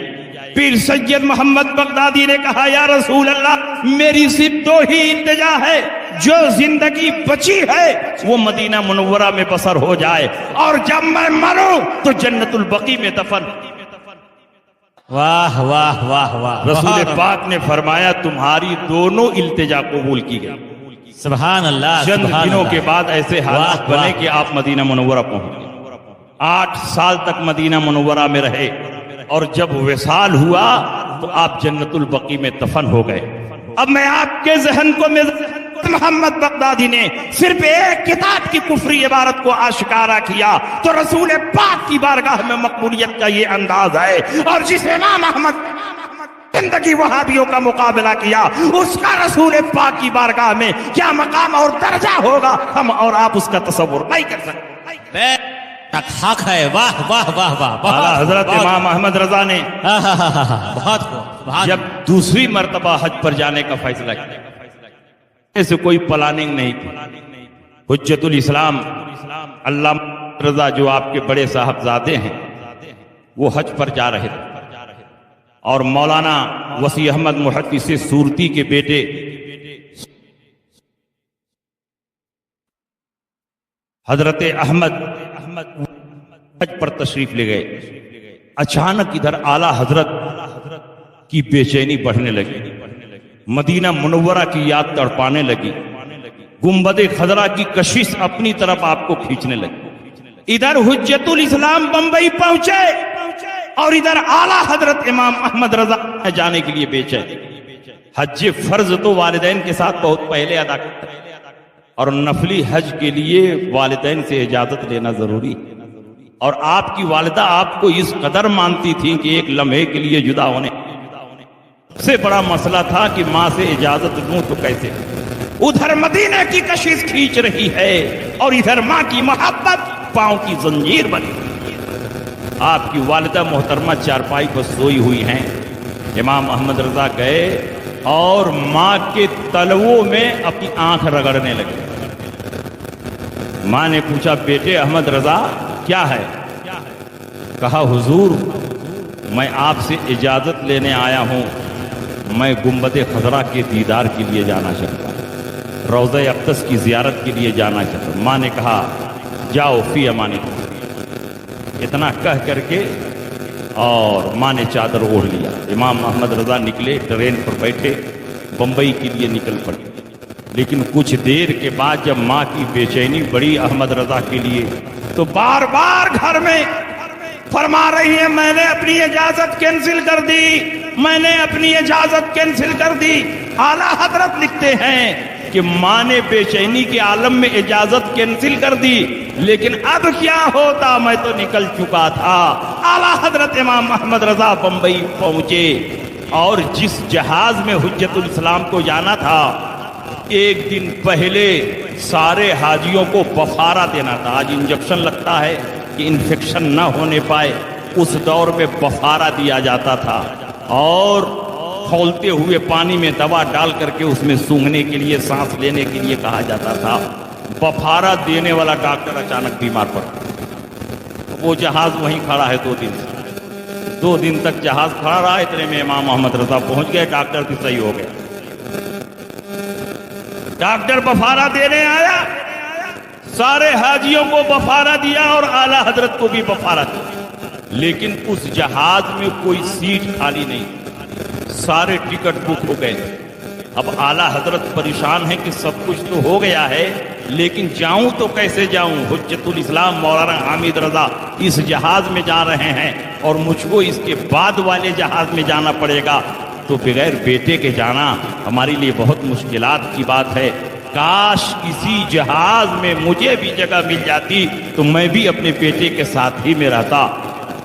پیر سید محمد بغدادی نے کہا یا رسول اللہ میری صرف 2 ہی التجا ہے. جو زندگی بچی ہے وہ مدینہ منورہ میں بسر ہو جائے اور جب میں مروں تو جنت البقیع میں دفن. واہ واہ واہ واہ. رسول پاک نے فرمایا تمہاری دونوں التجا قبول کی گئی. سبحان اللہ. چند سبحان دنوں اللہ. کے بعد ایسے حالات بنے کہ آپ مدینہ منورہ پہنچ گئے. 8 سال تک مدینہ منورہ میں رہے اور جب وصال ہوا تو آپ جنت البقیع میں دفن ہو گئے. اب میں آپ کے ذہن کو محمد بغدادی نے صرف ایک کتاب کی کفری عبارت کو آشکارا کیا تو رسول پاک کی بارگاہ میں مقبولیت کا یہ انداز ہے. اور جس امام احمد زندگی وہابیوں کا مقابلہ کیا اس کا رسول پاک کی بارگاہ میں کیا مقام اور درجہ ہوگا ہم اور آپ اس کا تصور نہیں کر سکتے. حق ہے. واہ واہ واہ واہ. اعلیٰ حضرت امام احمد رضا نے بہت جب دوسری مرتبہ حج پر جانے کا فیصلہ کیا ایسے کوئی پلاننگ نہیں تھی. حجت الاسلام علامہ رضا جو آپ کے بڑے صاحبزادے ہیں وہ حج پر جا رہے تھے اور مولانا وسیع احمد محدث سورتی کے بیٹے حضرت احمد حج پر تشریف لے گئے. اچانک ادھر اعلیٰ حضرت کی بے چینی بڑھنے لگی، مدینہ منورہ کی یاد تڑپانے لگی، گنبد خضرا کی کشش اپنی طرف آپ کو کھینچنے لگی۔ ادھر حجت الاسلام بمبئی پہنچے اور ادھر اعلیٰ حضرت امام احمد رضا جانے کے لیے بے چین۔ حج فرض تو والدین کے ساتھ بہت پہلے ادا کرتے اور نفلی حج کے لیے والدین سے اجازت لینا ضروری، اور آپ کی والدہ آپ کو اس قدر مانتی تھی کہ ایک لمحے کے لیے جدا ہونے سے بڑا مسئلہ تھا کہ ماں سے اجازت لوں تو کیسے۔ ادھر مدینہ کی کشش کھینچ رہی ہے اور ادھر ماں کی محبت پاؤں کی زنجیر بنی۔ آپ کی والدہ محترمہ چارپائی پر سوئی ہوئی ہیں، امام احمد رضا گئے اور ماں کے تلووں میں اپنی آنکھ رگڑنے لگے۔ ماں نے پوچھا بیٹے احمد رضا کیا ہے؟ کہا حضور میں آپ سے اجازت لینے آیا ہوں، میں گنبد خضرا کے دیدار کے لیے جانا چاہتا ہوں، روضہ اقدس کی زیارت کے لیے جانا چاہتا ہوں۔ ماں نے کہا جاؤ فی امان اللہ۔ اتنا کہہ کر کے اور ماں نے چادر اوڑھ لیا۔ امام احمد رضا نکلے، ٹرین پر بیٹھے، بمبئی کے لیے نکل پڑے۔ لیکن کچھ دیر کے بعد جب ماں کی بے چینی بڑی احمد رضا کے لیے تو بار بار گھر میں فرما رہی ہیں میں نے اپنی اجازت کینسل کر دی، میں نے اپنی اجازت کینسل کر دی۔ اعلیٰ حضرت لکھتے ہیں کہ ماں نے بے چینی کے عالم میں اجازت کینسل کر دی، لیکن اب کیا ہوتا میں تو نکل چکا تھا۔ اعلیٰ حضرت امام احمد رضا بمبئی پہنچے اور جس جہاز میں حجت الاسلام کو جانا تھا ایک دن پہلے سارے حاجیوں کو بفارہ دینا تھا۔ آج انجیکشن لگتا ہے کہ انفیکشن نہ ہونے پائے، اس دور میں بفارہ دیا جاتا تھا اور کھولتے ہوئے پانی میں دوا ڈال کر کے اس میں سونگھنے کے لیے، سانس لینے کے لیے کہا جاتا تھا۔ بفارہ دینے والا ڈاکٹر اچانک بیمار پڑا، وہ جہاز وہیں کھڑا ہے 2 دن تک جہاز کھڑا رہا۔ اتنے میں امام احمد رضا پہنچ گئے، ڈاکٹر بھی صحیح ہو گیا۔ ڈاکٹر بفارہ دینے آیا، سارے حاجیوں کو بفارہ دیا اور اعلیٰ حضرت کو بھی بفارہ دیا، لیکن اس جہاز میں کوئی سیٹ خالی نہیں، سارے ٹکٹ بک ہو گئے۔ اب اعلیٰ حضرت پریشان ہیں کہ سب کچھ تو ہو گیا ہے لیکن جاؤں تو کیسے جاؤں؟ حجت الاسلام مولانا حامد رضا اس جہاز میں جا رہے ہیں اور مجھ کو اس کے بعد والے جہاز میں جانا پڑے گا، تو بغیر بیٹے کے جانا ہمارے لیے بہت مشکلات کی بات ہے۔ کاش اسی جہاز میں مجھے بھی جگہ مل جاتی تو میں بھی اپنے بیٹے کے ساتھ ہی میں رہتا۔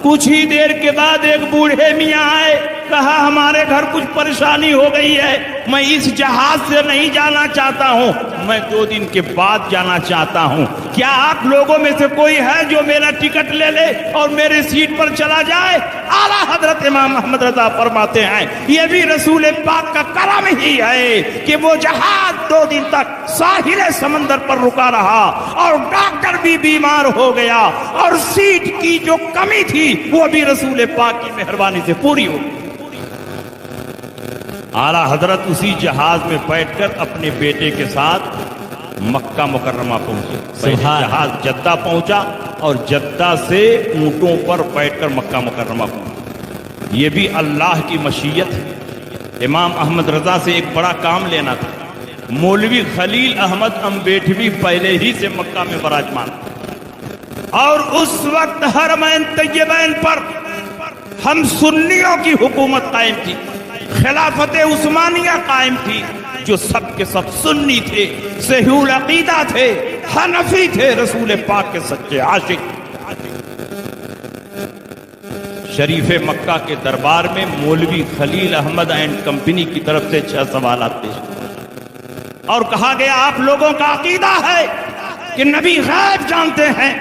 کچھ ہی دیر کے بعد ایک بوڑھے میاں آئے، کہا ہمارے گھر کچھ پریشانی ہو گئی ہے، میں اس جہاز سے نہیں جانا چاہتا ہوں، میں 2 دن کے بعد جانا چاہتا ہوں، کیا آپ لوگوں میں سے کوئی ہے جو میرا ٹکٹ لے لے اور میرے سیٹ پر چلا جائے؟ اعلیٰ حضرت امام احمد رضا فرماتے ہیں یہ بھی رسول پاک کا کرم ہی ہے کہ وہ جہاز 2 دن تک ساحل سمندر پر رکا رہا اور ڈاکٹر بھی بیمار ہو گیا اور سیٹ کی جو کمی تھی وہ بھی رسول پاک کی مہربانی سے پوری ہو گئی۔ اعلیٰ حضرت اسی جہاز میں بیٹھ کر اپنے بیٹے کے ساتھ مکہ مکرمہ پہنچے۔ جہاز جدہ پہنچا اور جدہ سے اونٹوں پر بیٹھ کر مکہ مکرمہ پہنچا۔ یہ بھی اللہ کی مشیت ہے۔ امام احمد رضا سے ایک بڑا کام لینا تھا۔ مولوی خلیل احمد امبیٹوی پہلے ہی سے مکہ میں براجمان اور اس وقت حرمین طیبین پر ہم سنیوں کی حکومت قائم تھی، خلافت عثمانیہ قائم تھی، جو سب کے سب سنی تھے، صحیح العقیدہ تھے، حنفی تھے، رسول پاک کے سچے عاشق۔ شریف مکہ کے دربار میں مولوی خلیل احمد اینڈ کمپنی کی طرف سے 6 سوالات پیش اور کہا گیا آپ لوگوں کا عقیدہ ہے کہ نبی غیب جانتے ہیں،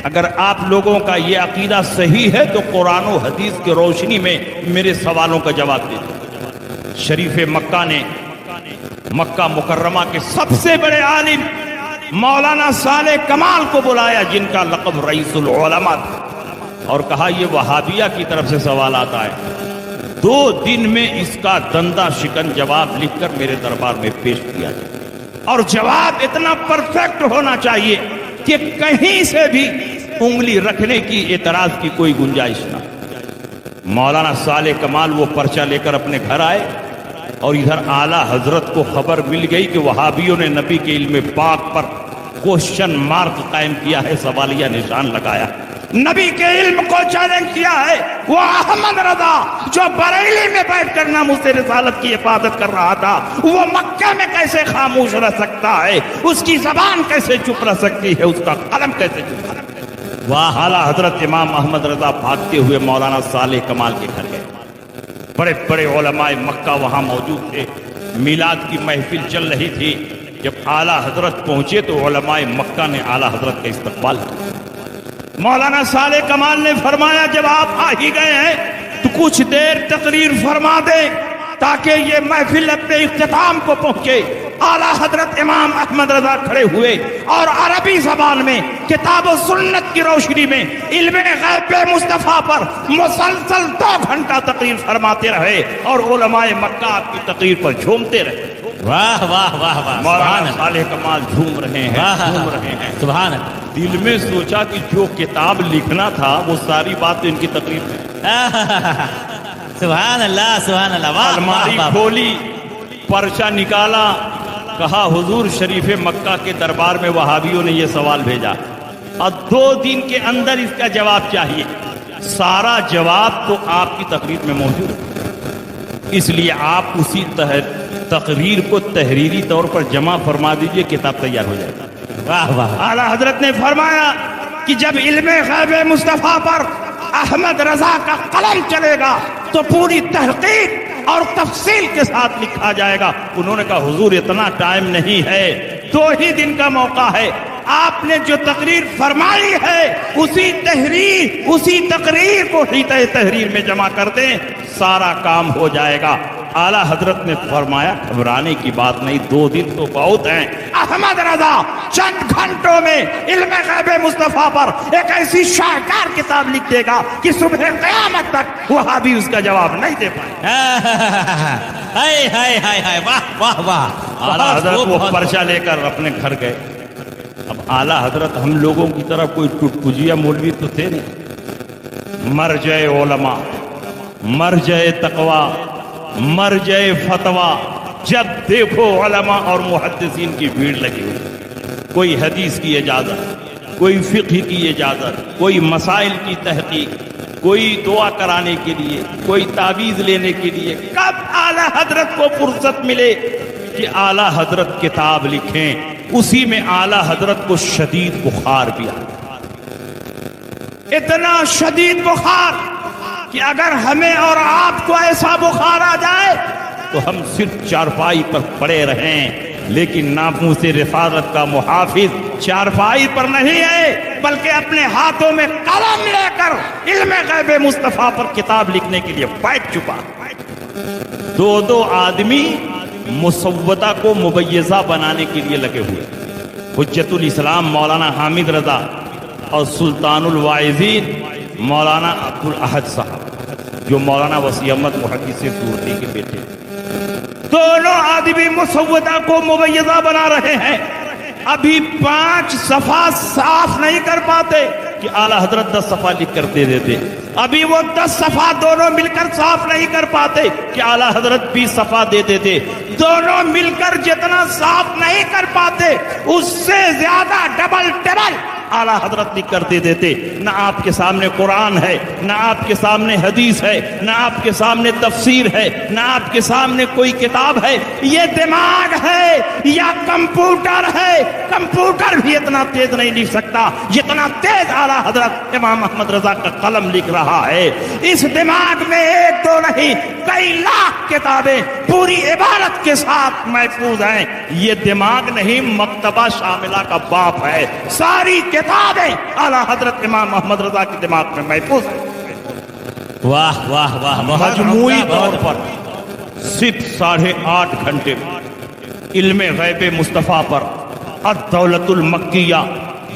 اگر آپ لوگوں کا یہ عقیدہ صحیح ہے تو قرآن و حدیث کی روشنی میں میرے سوالوں کا جواب دیں۔ شریف مکہ نے مکہ مکرمہ کے سب سے بڑے عالم مولانا صالح کمال کو بلایا، جن کا لقب رئیس العلماء تھا، اور کہا یہ وہابیہ کی طرف سے سوالات آئے، 2 دن میں اس کا دندہ شکن جواب لکھ کر میرے دربار میں پیش کیا جائے، اور جواب اتنا پرفیکٹ ہونا چاہیے کہ کہیں سے بھی انگلی رکھنے کی، اعتراض کی کوئی گنجائش نہ۔ مولانا صالح کمال وہ پرچہ لے کر اپنے گھر آئے اور ادھر اعلیٰ حضرت کو خبر مل گئی کہ وہابیوں نے نبی کے علم پاک پر کوشچن مارک قائم کیا ہے، سوالیہ نشان لگایا، نبی کے علم کو چیلنج کیا ہے۔ وہ احمد رضا جو بریلی میں بیٹھ کر ناموس رسالت کی حفاظت کر رہا تھا، وہ مکہ میں کیسے خاموش رہ سکتا ہے؟ اس کی زبان کیسے چپ رہ سکتی ہے؟ اس کا قلم کیسے چپ رہ سکتا ہے؟ واہ! اعلیٰ حضرت امام احمد رضا بھاگتے ہوئے مولانا صالح کمال کے گھر گئے۔ بڑے بڑے علماء مکہ وہاں موجود تھے، میلاد کی محفل چل رہی تھی۔ جب اعلیٰ حضرت پہنچے تو علماء مکہ نے اعلیٰ حضرت کا استقبال کیا۔ مولانا صالح کمال نے فرمایا جب آپ آ ہی گئے ہیں تو کچھ دیر تقریر فرما دیں تاکہ یہ محفل اپنے اختتام کو پہنچے۔ اعلیٰ حضرت امام احمد رضا کھڑے ہوئے اور عربی زبان میں کتاب و سنت کی روشنی میں علم غیب مصطفیٰ پر مسلسل 2 گھنٹہ تقریر فرماتے رہے اور علماء مکہ آپ کی تقریر پر جھومتے رہے۔ واہ واہ واہ واہ، مولانا صالح کمال جھوم رہے ہیں، جھوم رہے ہیں۔ سبحان اللہ۔ دل میں سوچا کہ جو کتاب لکھنا تھا وہ ساری بات ان کی تقریر میں۔ سبحان اللہ سبحان اللہ، واہ الماری واہ واہ۔ کھولی، پرچہ نکالا، کہا حضور شریف مکہ کے دربار میں وہابیوں نے یہ سوال بھیجا اور 2 دن کے اندر اس کا جواب چاہیے۔ سارا جواب تو آپ کی تقریر میں موجود ہے، اس لیے آپ اسی تقریر کو تحریری طور پر جمع فرما دیجئے، کتاب تیار ہو جائے گا۔ واہ واہ۔ اعلیٰ حضرت نے فرمایا کہ جب علم غیب مصطفیٰ پر احمد رضا کا قلم چلے گا تو پوری تحقیق اور تفصیل کے ساتھ لکھا جائے گا۔ انہوں نے کہا حضور اتنا ٹائم نہیں ہے، 2 ہی دن کا موقع ہے، آپ نے جو تقریر فرمائی ہے اسی تقریر کو حیطۂ تحریر میں جمع کر دیں، سارا کام ہو جائے گا۔ اعلیٰ حضرت نے فرمایا گھبرانے کی بات نہیں، 2 دن تو بہت ہیں۔ احمد رضا چند گھنٹوں میں علم غیب مصطفیٰ پر ایک ایسی شاہکار کتاب لکھ دے گا کہ صبح قیامت تک وہاں بھی اس کا جواب نہیں دے پائے۔ ہائے ہائے ہائے ہائے، واہ واہ واہ۔ اعلیٰ حضرت وہ پرچہ لے کر اپنے گھر گئے۔ اب اعلیٰ حضرت ہم لوگوں کی طرح کوئی ٹٹپجیا مولوی تو تھے نہیں، مرجع علماء، مرجع تقوی، مرجع فتویٰ، جب دیکھو علماء اور محدثین کی بھیڑ لگی ہوئی، کوئی حدیث کی اجازت، کوئی فقہ کی اجازت، کوئی مسائل کی تحقیق، کوئی دعا کرانے کے لیے، کوئی تعویذ لینے کے لیے۔ کب اعلیٰ حضرت کو فرصت ملے کہ اعلیٰ حضرت کتاب لکھیں؟ اسی میں اعلیٰ حضرت کو شدید بخار بھی آیا، اتنا شدید بخار کہ اگر ہمیں اور آپ کو ایسا بخار آ جائے تو ہم صرف چارپائی پر پڑے رہیں، لیکن ناموس رسالت کا محافظ چارپائی پر نہیں ہے بلکہ اپنے ہاتھوں میں قلم لے کر علم غیب مصطفیٰ پر کتاب لکھنے کے لیے بیٹھ چکا۔ 2 آدمی مسودہ کو مبیضہ بنانے کے لیے لگے ہوئے، حجت الاسلام مولانا حامد رضا اور سلطان الواعظین مولانا عبدالاحد صاحب جو مولانا وسیع احمد محدث سورتی کے بیٹے، 2 آدمی مسودہ کو مبیضہ بنا رہے ہیں۔ ابھی 5 صفحہ صاف نہیں کر پاتے کہ اعلیٰ حضرت 10 صفحہ لکھ کر دے دیتے۔ ابھی وہ 10 صفحہ دونوں مل کر صاف نہیں کر پاتے کہ اعلیٰ حضرت 20 صفحہ دے دیتے۔ دونوں مل کر جتنا صاف نہیں کر پاتے اس سے زیادہ ڈبل اعلیٰ حضرت لکھ کر دے دیتے۔ نہ آپ کے سامنے قرآن ہے، نہ آپ کے سامنے حدیث ہے، نہ آپ کے سامنے تفسیر ہے، نہ آپ کے سامنے کوئی کتاب ہے۔ یہ دماغ ہے یا کمپیوٹر ہے؟ کمپیوٹر بھی اتنا تیز نہیں لکھ سکتا جتنا تیز اعلیٰ حضرت امام احمد رضا کا قلم لکھ رہا ہے۔ اس دماغ میں 1 2 نہیں کئی لاکھ کتابیں پوری عبارت کے ساتھ محفوظ ہیں۔ یہ دماغ نہیں، مکتبہ شاملہ کا باپ ہے۔ ساری کتابیں اعلیٰ حضرت امام محمد رضا کے دماغ میں محفوظ ہیں۔ واہ واہ واہ، مجموعی طور پر صرف 8.5 گھنٹے علم غیب مصطفیٰ پر الدولت المکیہ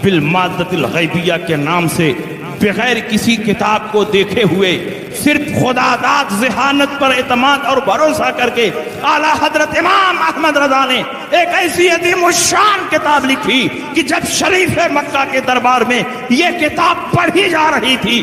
بالمادۃ الغیبیہ کے نام سے بغیر کسی کتاب کو دیکھے ہوئے صرف خدا داد ذہانت پر اعتماد اور بھروسہ کر کے اعلیٰ حضرت امام احمد رضا نے ایک ایسی عظیم الشان کتاب لکھی کہ جب شریف مکہ کے دربار میں یہ کتاب پڑھی جا رہی تھی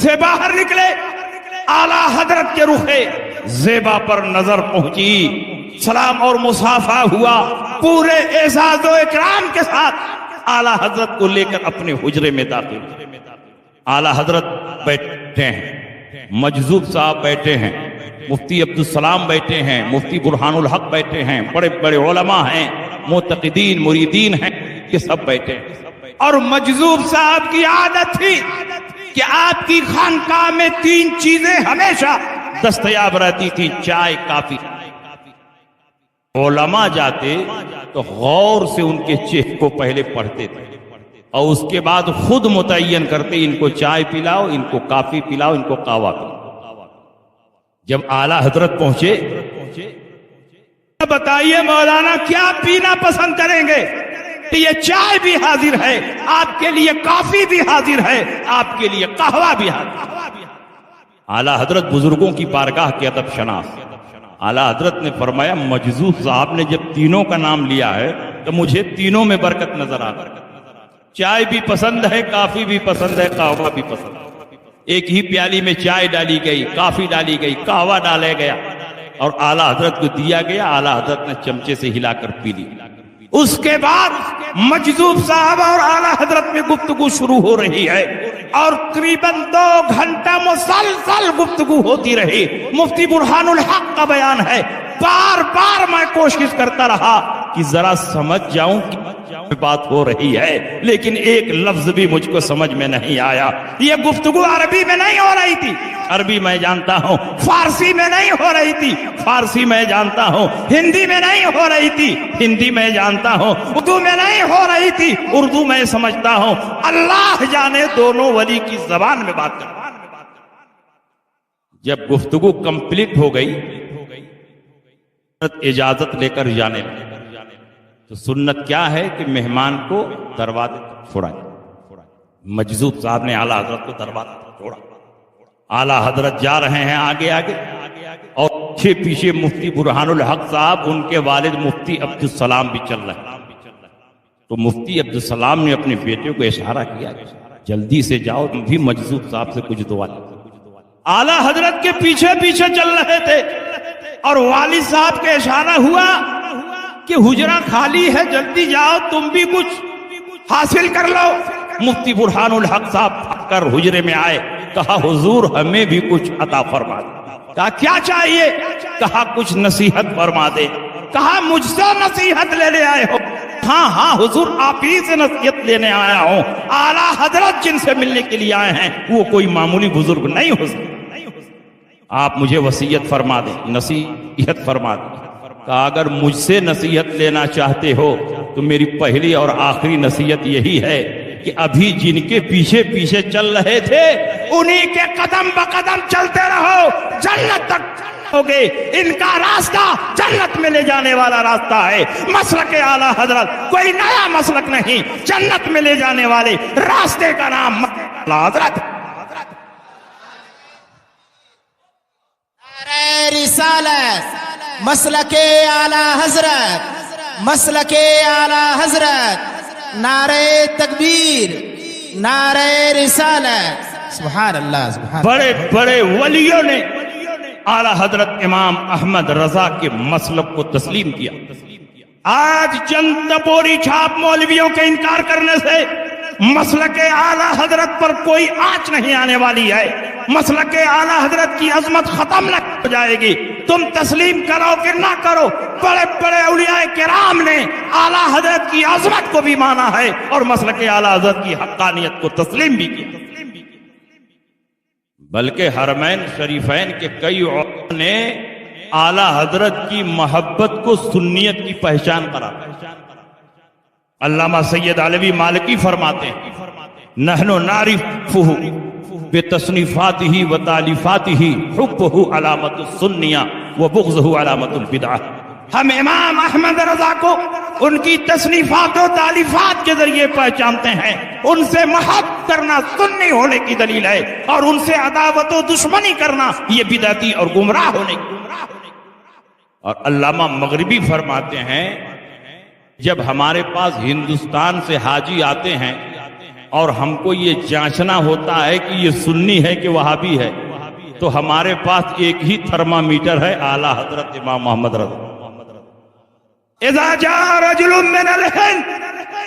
سے باہر نکلے، اعلیٰ حضرت کے رخ زیبا پر نظر پہنچی، سلام اور مصافحہ ہوا، پورے اعزاز و اکرام کے ساتھ اعلیٰ حضرت کو لے کر اپنے حجرے میں داخل۔ اعلیٰ حضرت بیٹھے ہیں، مجذوب صاحب بیٹھے ہیں، مفتی عبدالسلام بیٹھے ہیں، مفتی برہان الحق بیٹھے ہیں، بڑے بڑے علماء ہیں، معتقدین مریدین ہیں، یہ سب بیٹھے ہیں۔ اور مجذوب صاحب کی عادت تھی کہ آپ کی خانقاہ میں 3 چیزیں ہمیشہ دستیاب رہتی تھی، چائے، کافی۔ علماء جاتے تو غور سے ان کے چہرے کو پہلے پڑھتے تھے اور اس کے بعد خود متعین کرتے، ان کو چائے پلاؤ، ان کو کافی پلاؤ، ان کو قہوہ پلاؤ۔ جب اعلیٰ حضرت پہنچے، بتائیے مولانا کیا پینا پسند کریں گے؟ یہ چائے بھی حاضر ہے آپ کے لیے، کافی بھی حاضر ہے آپ کے لیے، قہوہ بھی حاضر۔ اعلیٰ حضرت بزرگوں کی بارگاہ کے ادب شناس، اعلیٰ حضرت نے فرمایا مجذوب صاحب نے جب تینوں کا نام لیا ہے تو مجھے تینوں میں برکت نظر آ رہی ہے۔ چائے بھی پسند ہے، کافی بھی پسند ہے، قہوہ بھی پسند ہے۔ ایک ہی پیالی میں چائے ڈالی گئی، کافی ڈالی گئی، قہوہ ڈالا گیا اور اعلیٰ حضرت کو دیا گیا، اعلیٰ حضرت نے چمچے سے ہلا کر پی لی۔ اس کے بعد مجذوب صاحب اور اعلیٰ حضرت میں گفتگو شروع ہو رہی ہے اور قریباً 2 گھنٹہ مسلسل گفتگو ہوتی رہی۔ مفتی برہان الحق کا بیان ہے، بار بار میں کوشش کرتا رہا کہ ذرا سمجھ جاؤں کہ بات ہو رہی ہے، لیکن ایک لفظ بھی مجھ کو سمجھ میں نہیں آیا۔ یہ گفتگو عربی میں نہیں ہو رہی تھی، عربی میں جانتا ہوں، فارسی میں نہیں ہو رہی تھی، فارسی میں جانتا ہوں، ہندی میں نہیں ہو رہی تھی، ہندی میں جانتا ہوں، اردو میں نہیں ہو رہی تھی، اردو میں سمجھتا ہوں، اللہ جانے دونوں ولی کی زبان میں بات کرتا۔ جب گفتگو کمپلیٹ ہو گئی، اجازت لے کر جانے لگے۔ تو سنت کیا ہے کہ مہمان کو دروازے تک چھوڑا۔ مجذوب صاحب نے اعلیٰ حضرت کو دروازے تک چھوڑا، اعلیٰ حضرت جا رہے ہیں آگے آگے اور پیچھے پیچھے مفتی برہان الحق صاحب، ان کے والد مفتی عبدالسلام بھی چل رہے ہیں۔ تو مفتی عبدالسلام نے اپنے بیٹے کو اشارہ کیا، جلدی سے جاؤ، تم بھی مجذوب صاحب سے کچھ دعا لو۔ اعلیٰ حضرت کے پیچھے پیچھے چل رہے تھے اور والد صاحب کے اشارہ ہوا کہ حجرہ خالی ہے، جلدی جاؤ، تم بھی کچھ حاصل کر لو۔ مفتی برہان الحق صاحب پھٹ کر حجرے میں آئے، کہا حضور ہمیں بھی کچھ عطا فرما دے۔ کہا کیا چاہیے؟ کہا کچھ نصیحت فرما دے۔ کہا مجھ سے نصیحت لینے آئے ہو؟ ہاں ہاں حضور آپ ہی سے نصیحت لینے آیا ہوں، اعلیٰ حضرت جن سے ملنے کے لیے آئے ہیں وہ کوئی معمولی بزرگ نہیں ہو سکتے، آپ مجھے وصیت فرما دیں، نصیحت فرما دیں۔ کہا اگر مجھ سے نصیحت لینا چاہتے ہو تو میری پہلی اور آخری نصیحت یہی ہے کہ ابھی جن کے پیچھے پیچھے چل رہے تھے انہی کے قدم بقدم چلتے رہو، جنت تک ہوگے۔ ان کا راستہ جنت میں لے جانے والا راستہ ہے، مسلک اعلیٰ حضرت کوئی نیا مسلک نہیں، جنت میں لے جانے والے راستے کا نام اعلیٰ حضرت۔ رسالت مسلک اعلیٰ حضرت، مسلک اعلیٰ حضرت، نعرہ تکبیر، نعرہ رسالت، سبحان اللہ سبحان اللہ۔ بڑے بڑے ولیوں نے اعلیٰ حضرت امام احمد رضا کے مسلک کو تسلیم کیا۔ آج چند تپوری چھاپ مولویوں کے انکار کرنے سے مسلک اعلیٰ حضرت پر کوئی آنچ نہیں آنے والی ہے، مسلک اعلیٰ حضرت کی عظمت ختم نہ ہو جائے گی۔ تم تسلیم کرو کہ نہ کرو، بڑے بڑے اولیاء کرام نے اعلیٰ حضرت کی عظمت کو بھی مانا ہے اور مسلک اعلیٰ حضرت کی حقانیت کو تسلیم بھی کیا۔ بلکہ حرمین شریفین کے کئی علماء نے اعلیٰ حضرت کی محبت کو سنیت کی پہچان قرار۔ علامہ سید علوی مالکی فرماتے ہیں نحن نعرفہ بتصنیفاتہ و تالیفاتہ حبہ علامت السنیہ و بغضہ علامت البدعہ۔ ہم امام احمد رضا کو ان کی تصنیفات و تالیفات کے ذریعے پہچانتے ہیں، ان سے محبت کرنا سنی ہونے کی دلیل ہے اور ان سے عداوت و دشمنی کرنا یہ بدعتی اور گمراہ ہونے کی۔ اور علامہ مغربی فرماتے ہیں جب ہمارے پاس ہندوستان سے حاجی آتے ہیں اور ہم کو یہ جانچنا ہوتا ہے کہ یہ سنی ہے کہ وہابی ہے، تو ہمارے پاس ایک ہی تھرمامیٹر ہے، اعلیٰ حضرت امام محمد رضا۔ اذا جاء رجل من الهند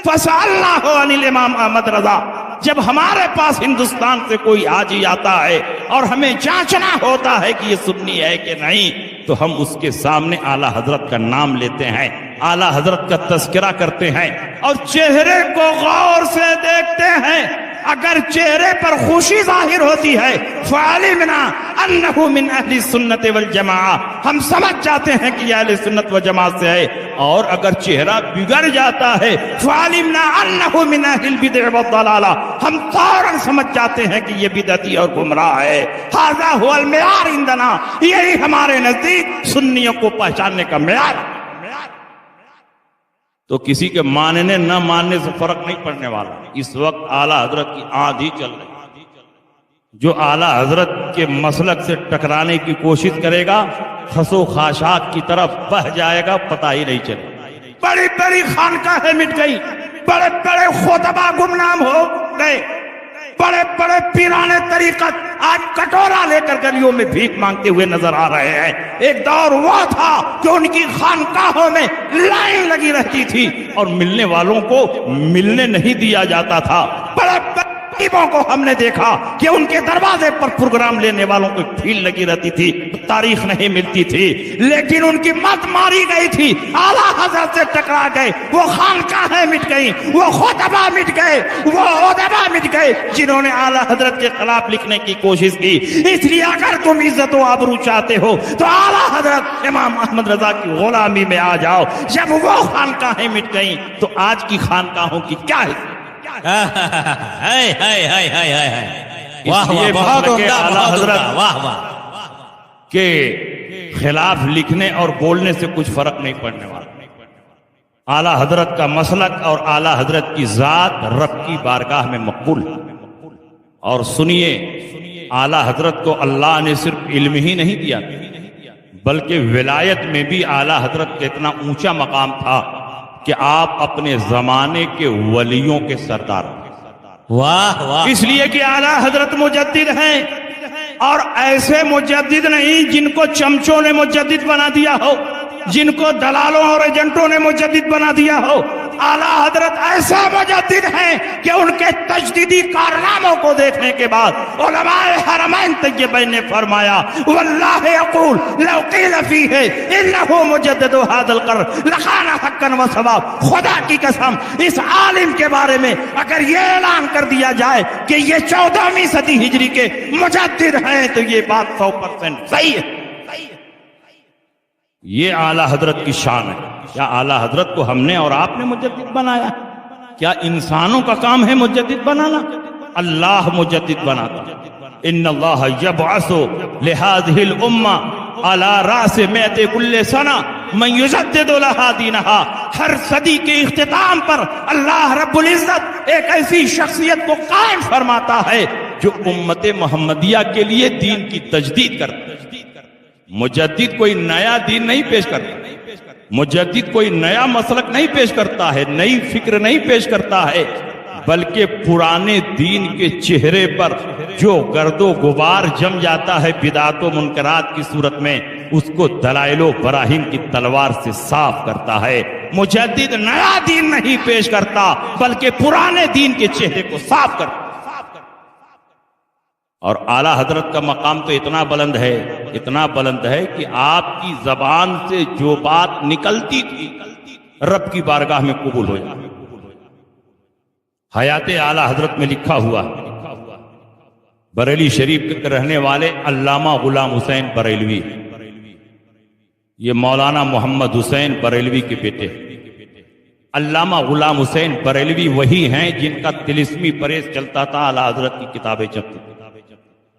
فسألناه عن الامام احمد رضا، جب ہمارے پاس ہندوستان سے کوئی حاجی آتا ہے اور ہمیں جانچنا ہوتا ہے کہ یہ سنی ہے کہ نہیں، تو ہم اس کے سامنے اعلیٰ حضرت کا نام لیتے ہیں، اعلیٰ حضرت کا تذکرہ کرتے ہیں اور چہرے کو غور سے دیکھتے ہیں۔ اگر چہرے پر خوشی ظاہر ہوتی ہے فعلمنا انہ من اہل سنت والجماعہ، ہم سمجھ جاتے ہیں کہ یہ اہل سنت و جماعت سے ہے، اور اگر چہرہ بگڑ جاتا ہے فعلمنا انہ من اہل البدع والضلالہ، ہم فوراً سمجھ جاتے ہیں کہ یہ بدعتی اور گمراہ ہے۔ ھذا ھو المعیار عندنا، یہی ہمارے نزدیک سنیوں کو پہچاننے کا معیار ہے۔ تو کسی کے ماننے نہ ماننے سے فرق نہیں پڑنے والا۔ اس وقت اعلیٰ حضرت کی آندھی چل رہی، جو اعلیٰ حضرت کے مسلک سے ٹکرانے کی کوشش کرے گا خسو خاشاک کی طرف بہ جائے گا، پتہ ہی نہیں چلے۔ بڑی بڑی خانقاہیں مٹ گئی، بڑے بڑے خطبہ گمنام ہو گئے، بڑے بڑے پیرانے طریقت آج کٹورا لے کر گلیوں میں بھیک مانگتے ہوئے نظر آ رہے ہیں۔ ایک دور وہ تھا کہ ان کی خانقاہوں میں لائن لگی رہتی تھی اور ملنے والوں کو ملنے نہیں دیا جاتا تھا۔ بڑے خطیبوں کو ہم نے دیکھا کہ ان کے دروازے پر پروگرام لینے والوں کو بھیڑ لگی رہتی تھی، تاریخ نہیں ملتی تھی، لیکن ان کی مت ماری گئی تھی، اعلیٰ حضرت سے ٹکرا گئے، وہ خانقاہیں مٹ گئیں، وہ خطبہ مٹ گئے، وہ ادبا مٹ گئے جنہوں نے اعلیٰ حضرت کے خلاف لکھنے کی کوشش کی۔ اس لیے اگر تم عزت و آبرو چاہتے ہو تو اعلیٰ حضرت امام احمد رضا کی غلامی میں آ جاؤ۔ جب وہ خانقاہیں مٹ گئیں تو آج کی خانقاہوں کی کیا ہے؟ کے خلاف لکھنے اور بولنے سے کچھ فرق نہیں پڑنے والا۔ اعلیٰ حضرت کا مسلک اور اعلیٰ حضرت کی ذات رب کی بارگاہ میں مقبول ہے۔ اور سنیے، اعلیٰ حضرت کو اللہ نے صرف علم ہی نہیں دیا بلکہ ولایت میں بھی اعلیٰ حضرت کا اتنا اونچا مقام تھا کہ آپ اپنے زمانے کے ولیوں کے سردار ہیں۔ واہ واہ، اس لیے کہ اعلیٰ حضرت مجدد ہیں، اور ایسے مجدد نہیں جن کو چمچوں نے مجدد بنا دیا ہو، جن کو دلالوں اور ایجنٹوں نے مجدد بنا دیا ہو۔ اعلیٰ حضرت ایسے مجدد ہیں کہ ان کے تجدیدی کارناموں کو دیکھنے کے بعد علماء حرمین طیبین نے فرمایا واللہ یقول لو قیل فیہ انہ مجدد ھذا القرن لکان حقا و ثواب، خدا کی قسم اس عالم کے بارے میں اگر یہ اعلان کر دیا جائے کہ یہ 14ویں صدی ہجری کے مجدد ہیں تو یہ بات 100% صحیح ہے۔ یہ اعلیٰ حضرت کی شان ہے۔ کیا اعلیٰ حضرت کو ہم نے اور آپ نے مجدد بنایا؟ کیا انسانوں کا کام ہے مجدد بنانا؟ اللہ مجدد بناتا۔ ان اللہ یبعث لہذہ الامہ علی رأس مئۃ کل سنہ من یجدد لہا دینہا، ہر صدی کے اختتام پر اللہ رب العزت ایک ایسی شخصیت کو قائم فرماتا ہے جو امت محمدیہ کے لیے دین کی تجدید کرتا ہے۔ مجدد کوئی نیا دین نہیں پیش کرتا، مجدد کوئی نیا مسلک نہیں پیش کرتا ہے، نئی فکر نہیں پیش کرتا ہے، بلکہ پرانے دین کے چہرے پر جو گرد و غبار جم جاتا ہے بدعات و منکرات کی صورت میں، اس کو دلائل و براہین کی تلوار سے صاف کرتا ہے۔ مجدد نیا دین نہیں پیش کرتا بلکہ پرانے دین کے چہرے کو صاف کرتا ہے۔ اور اعلیٰ حضرت کا مقام تو اتنا بلند ہے کہ آپ کی زبان سے جو بات نکلتی تھی رب کی بارگاہ میں قبول ہو جاتی۔ حیات اعلیٰ حضرت میں لکھا ہوا، بریلی شریف کے رہنے والے علامہ غلام حسین بریلوی، یہ مولانا محمد حسین بریلوی کے بیٹے۔ علامہ غلام حسین بریلوی وہی ہیں جن کا طلسمی پریس چلتا تھا، اعلیٰ حضرت کی کتابیں چلتی تھی۔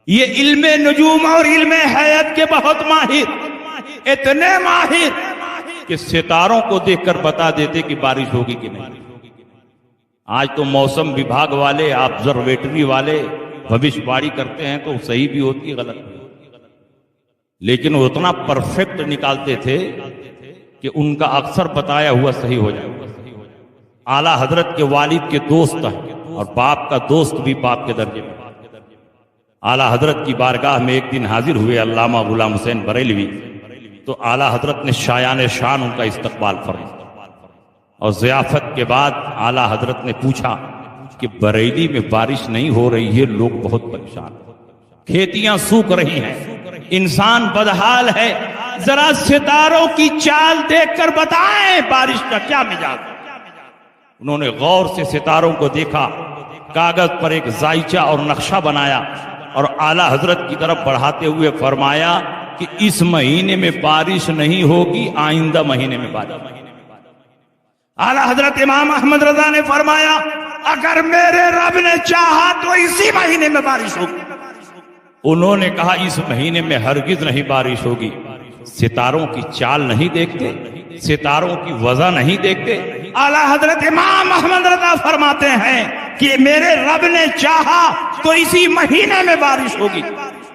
یہ علم نجوم اور علم حیات کے بہت ماہر، اتنے ماہر کہ ستاروں کو دیکھ کر بتا دیتے کہ بارش ہوگی کہ نہیں۔ آج تو موسم وبھاگ والے، آبزرویٹری والے بھوشیاڑی کرتے ہیں تو صحیح بھی ہوتی، غلط بھی ہوتی، لیکن وہ اتنا پرفیکٹ نکالتے تھے کہ ان کا اکثر بتایا ہوا صحیح ہو جائے۔ اعلیٰ حضرت کے والد کے دوست ہیں اور باپ کا دوست بھی باپ کے درجے میں. اعلیٰ حضرت کی بارگاہ میں ایک دن حاضر ہوئے علامہ غلام حسین بریلوی، تو اعلیٰ حضرت نے شایان شان ان کا استقبال فرمایا، اور ضیافت کے بعد اعلیٰ حضرت نے پوچھا کہ بریلی میں بارش نہیں ہو رہی ہے، لوگ بہت پریشان ہیں، کھیتیاں سوکھ رہی ہیں، انسان بدحال ہے، ذرا ستاروں کی چال دیکھ کر بتائیں بارش کا کیا مزاج. انہوں نے غور سے ستاروں کو دیکھا، کاغذ پر ایک زائچہ اور نقشہ بنایا، اور اعلیٰ حضرت کی طرف بڑھاتے ہوئے فرمایا کہ اس مہینے میں بارش نہیں ہوگی، آئندہ مہینے میں بارش. اعلیٰ حضرت امام احمد رضا نے فرمایا اگر میرے رب نے چاہا تو اسی مہینے میں بارش ہوگی. انہوں نے کہا اس مہینے میں ہرگز نہیں بارش ہوگی. ستاروں کی چال نہیں دیکھتے، ستاروں کی وضع نہیں دیکھتے. اعلیٰ حضرت امام احمد رضا فرماتے ہیں کہ میرے رب نے چاہا تو اسی مہینے میں بارش ہوگی.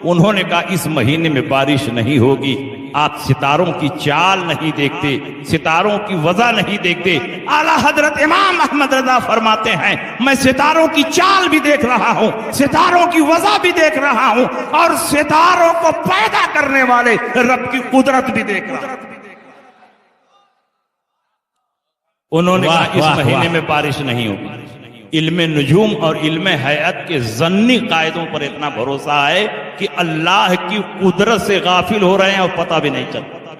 انہوں نے کہا اس مہینے میں بارش نہیں ہوگی، آپ ستاروں کی چال نہیں دیکھتے، ستاروں کی وضع نہیں دیکھتے. اعلیٰ حضرت امام احمد رضا فرماتے ہیں میں ستاروں کی چال بھی دیکھ رہا ہوں، ستاروں کی وضع بھی دیکھ رہا ہوں، اور ستاروں کو پیدا کرنے والے رب کی قدرت بھی دیکھ رہا ہوں. انہوں نے کہا اس مہینے میں بارش نہیں ہوگی. علم نجوم اور علم ہیئت کے ظنی قاعدوں پر اتنا بھروسہ ہے کہ اللہ کی قدرت سے غافل ہو رہے ہیں اور پتہ بھی نہیں چلتا.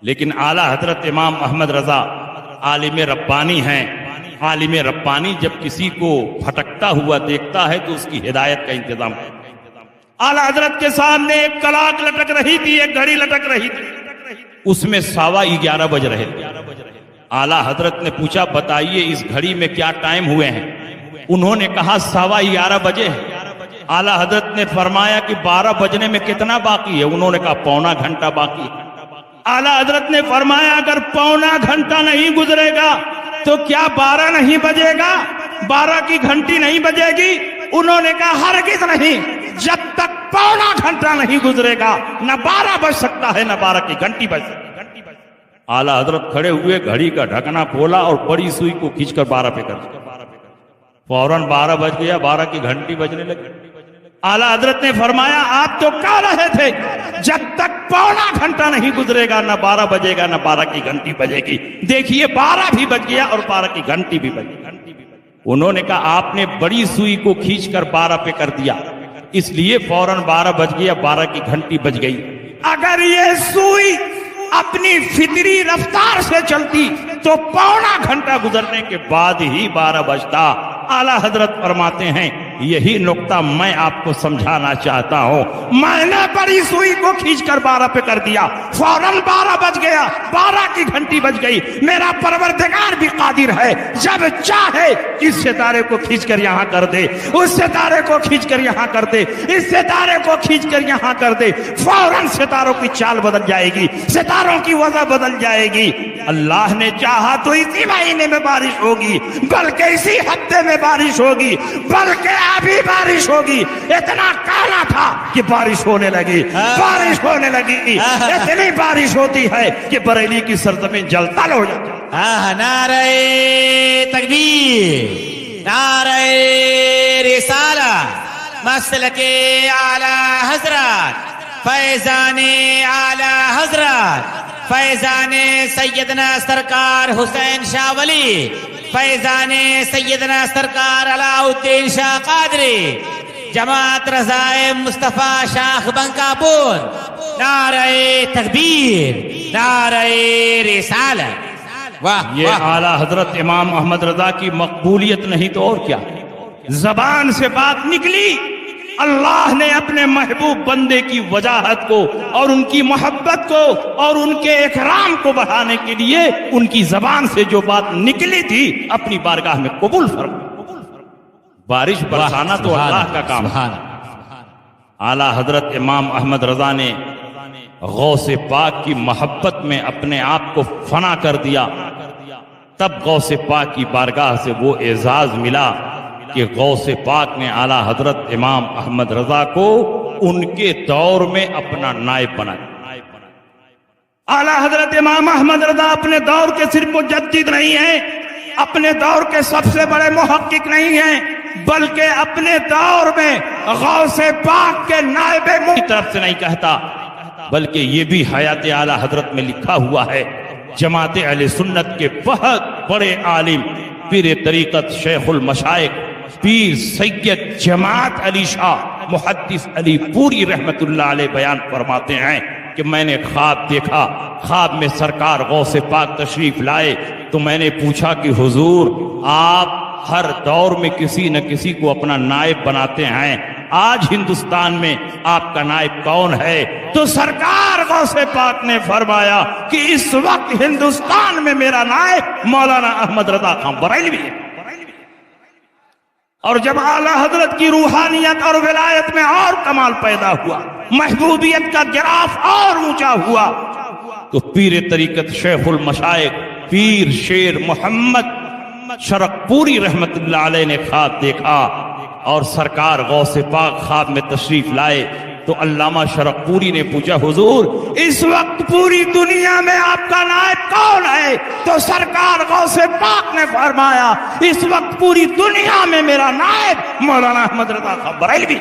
لیکن اعلیٰ حضرت امام احمد رضا عالم ربانی ہیں. عالم ربانی جب کسی کو بھٹکتا ہوا دیکھتا ہے تو اس کی ہدایت کا انتظام ہے. اعلیٰ حضرت کے سامنے ایک کلاک لٹک رہی تھی، ایک گھڑی لٹک رہی تھی، اس میں 11:15 بج رہے تھے. اعلیٰ حضرت نے پوچھا بتائیے اس گھڑی میں کیا ٹائم ہوئے ہیں؟ انہوں نے کہا 11:15 بجے ہیں. اعلیٰ حضرت نے فرمایا کہ 12 بجنے میں کتنا باقی ہے؟ انہوں نے کہا پونا گھنٹہ باقی ہے. اعلیٰ حضرت نے فرمایا اگر پونا گھنٹہ نہیں گزرے گا تو کیا 12 نہیں بجے گا؟ 12 کی گھنٹی نہیں بجے گی؟ انہوں نے کہا ہرگز نہیں، جب تک پونا گھنٹہ نہیں گزرے گا نہ 12 بج سکتا ہے نہ 12 کی گھنٹی بج سکتی. اعلیٰ حضرت کھڑے ہوئے، گھڑی کا ڈھکنا کھولا اور بڑی سوئی کو کھینچ کر 12 پہ کر دیا. فوراً 12 بج گیا، 12 کی گھنٹی بجنے لگی. اعلیٰ حضرت نے فرمایا آپ تو کہہ رہے تھے جب تک پونا گھنٹہ نہیں گزرے گا نہ 12 بجے گا نہ 12 کی گھنٹی بجے گی. دیکھیے 12 بھی بج گیا اور 12 کی گھنٹی بھی بج گئی. انہوں نے کہا آپ نے بڑی سوئی کو کھینچ کر 12 پہ کر دیا، اس لیے فوراً 12 بج گیا، 12 کی گھنٹی بج گئی. اگر یہ سوئی اپنی فطری رفتار سے چلتی تو پونا گھنٹہ گزرنے کے بعد ہی 12 بجتا. اعلیٰ حضرت فرماتے ہیں یہی نقطہ میں آپ کو سمجھانا چاہتا ہوں. میں نے بڑی سوئی کو کھینچ کر 12 پہ کر دیا، فوراً 12 بج گیا، 12 کی گھنٹی بج گئی. میرا پروردگار بھی قادر ہے، جب چاہے اس ستارے کو کھینچ کر یہاں کر دے، اس ستارے کو کھینچ کر یہاں کر دے، اس ستارے کو کھینچ کر یہاں کر دے. فوراً ستاروں کی چال بدل جائے گی، ستاروں کی وضع بدل جائے گی. اللہ نے چاہا تو اسی مہینے میں بارش ہوگی، بلکہ اسی ہفتے میں بارش ہوگی، بلکہ ابھی بارش ہوگی. اتنا کالا تھا کہ بارش ہونے لگی، بارش ہونے لگی. اتنی بارش ہوتی ہے کہ بریلی کی سرزمین جل تل ہو جاتی ہے. نعرہ تکبیر، نعرہ رسالت، مسلک اعلی حضرت، فیضان اعلی حضرت، فیضان سیدنا سرکار حسین شاہ ولی، فیضان سیدنا سرکار علاء الدین شاہ قادری، جماعت رضائے مصطفیٰ شاخ بنکاپور. نعرہ تکبیر، نعرہ رسالت. یہ اعلیٰ حضرت امام احمد رضا کی مقبولیت نہیں تو اور کیا. زبان سے بات نکلی، اللہ نے اپنے محبوب بندے کی وجاہت کو اور ان کی محبت کو اور ان کے اکرام کو بڑھانے کے لیے ان کی زبان سے جو بات نکلی تھی اپنی بارگاہ میں قبول فرما. بارش برسانا تو اللہ کا کام ہے. اعلیٰ حضرت امام احمد رضا نے غوث پاک کی محبت میں اپنے آپ کو فنا کر دیا. تب غوث پاک کی بارگاہ سے وہ اعزاز ملا کہ غوث پاک نے اعلیٰ حضرت امام احمد رضا کو ان کے دور میں اپنا نائب بنایا. اعلیٰ حضرت امام احمد رضا اپنے دور کے صرف مجدد نہیں ہیں، اپنے دور کے سب سے بڑے محقق نہیں ہیں، بلکہ اپنے دور میں غوث پاک کے نائب کی طرف سے نہیں کہتا، بلکہ یہ بھی حیات اعلی حضرت میں لکھا ہوا ہے۔ جماعت اہل سنت کے بہت بڑے عالم پیر طریقت شیخ المشائخ پیر سید جماعت علی شاہ محدث علی پوری رحمت اللہ علیہ بیان فرماتے ہیں کہ میں نے خواب دیکھا، خواب میں سرکار غوث پاک تشریف لائے تو میں نے پوچھا کہ حضور آپ ہر دور میں کسی نہ کسی کو اپنا نائب بناتے ہیں، آج ہندوستان میں آپ کا نائب کون ہے؟ تو سرکار غوث پاک نے فرمایا کہ اس وقت ہندوستان میں میرا نائب مولانا احمد رضا خان بریلوی ہے۔ اور جب اعلیٰ حضرت کی روحانیت اور ولایت میں اور کمال پیدا ہوا، محبوبیت کا گراف اور اونچا ہوا، تو پیر طریقت شیخ المشائخ پیر شیر محمد شرق پوری رحمت اللہ علیہ نے خواب دیکھا اور سرکار غوث پاک خواب میں تشریف لائے تو علامہ شرق پوری نے پوچھا حضور اس وقت پوری دنیا میں آپ کا نائب کون ہے؟ تو سرکار غوث پاک نے فرمایا اس وقت پوری دنیا میں میرا نائب مولانا احمد رضا خان بریلوی۔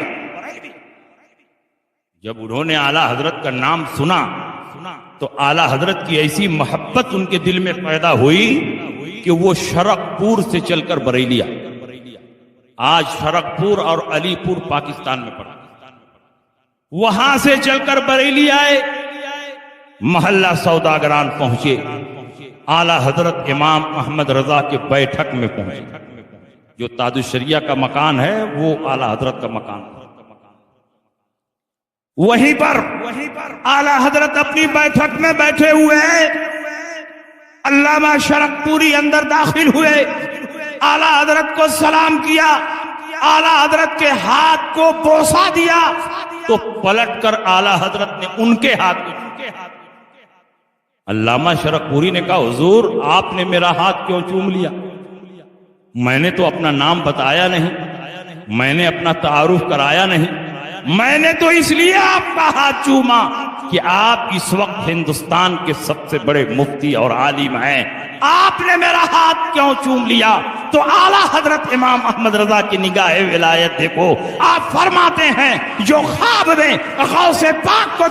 جب انہوں نے اعلیٰ حضرت کا نام سنا تو اعلیٰ حضرت کی ایسی محبت ان کے دل میں پیدا ہوئی کہ وہ شرق پور سے چل کر بریلی آئے۔ آج شرق پور اور علی پور پاکستان میں پڑا، وہاں سے چل کر بریلی آئے، محلہ سوداگران پہنچے، اعلیٰ حضرت امام احمد رضا کے بیٹھک میں پہنچے۔ جو تاج الشریعہ کا مکان ہے وہ اعلیٰ حضرت کا مکان ہے۔ وہیں پر اعلیٰ حضرت اپنی بیٹھک میں بیٹھے ہوئے ہیں، علامہ شرق پوری اندر داخل ہوئے، اعلیٰ حضرت کو سلام کیا، اعلیٰ حضرت کے ہاتھ کو بوسہ دیا تو پلٹ کر اعلیٰ حضرت نے ان کے ہاتھ کو علامہ شرق پوری نے کہا حضور آپ نے میرا ہاتھ کیوں چوم لیا؟ میں نے تو اپنا نام بتایا نہیں، میں نے اپنا تعارف کرایا نہیں، میں نے تو اس لیے آپ کا ہاتھ چوما کہ آپ اس وقت ہندوستان کے سب سے بڑے مفتی اور عالم ہیں، آپ نے میرا ہاتھ کیوں چوم لیا؟ تو اعلیٰ حضرت امام احمد رضا کی نگاہ ولایت دیکھو، آپ فرماتے ہیں جو خواب میں غوث پاک کو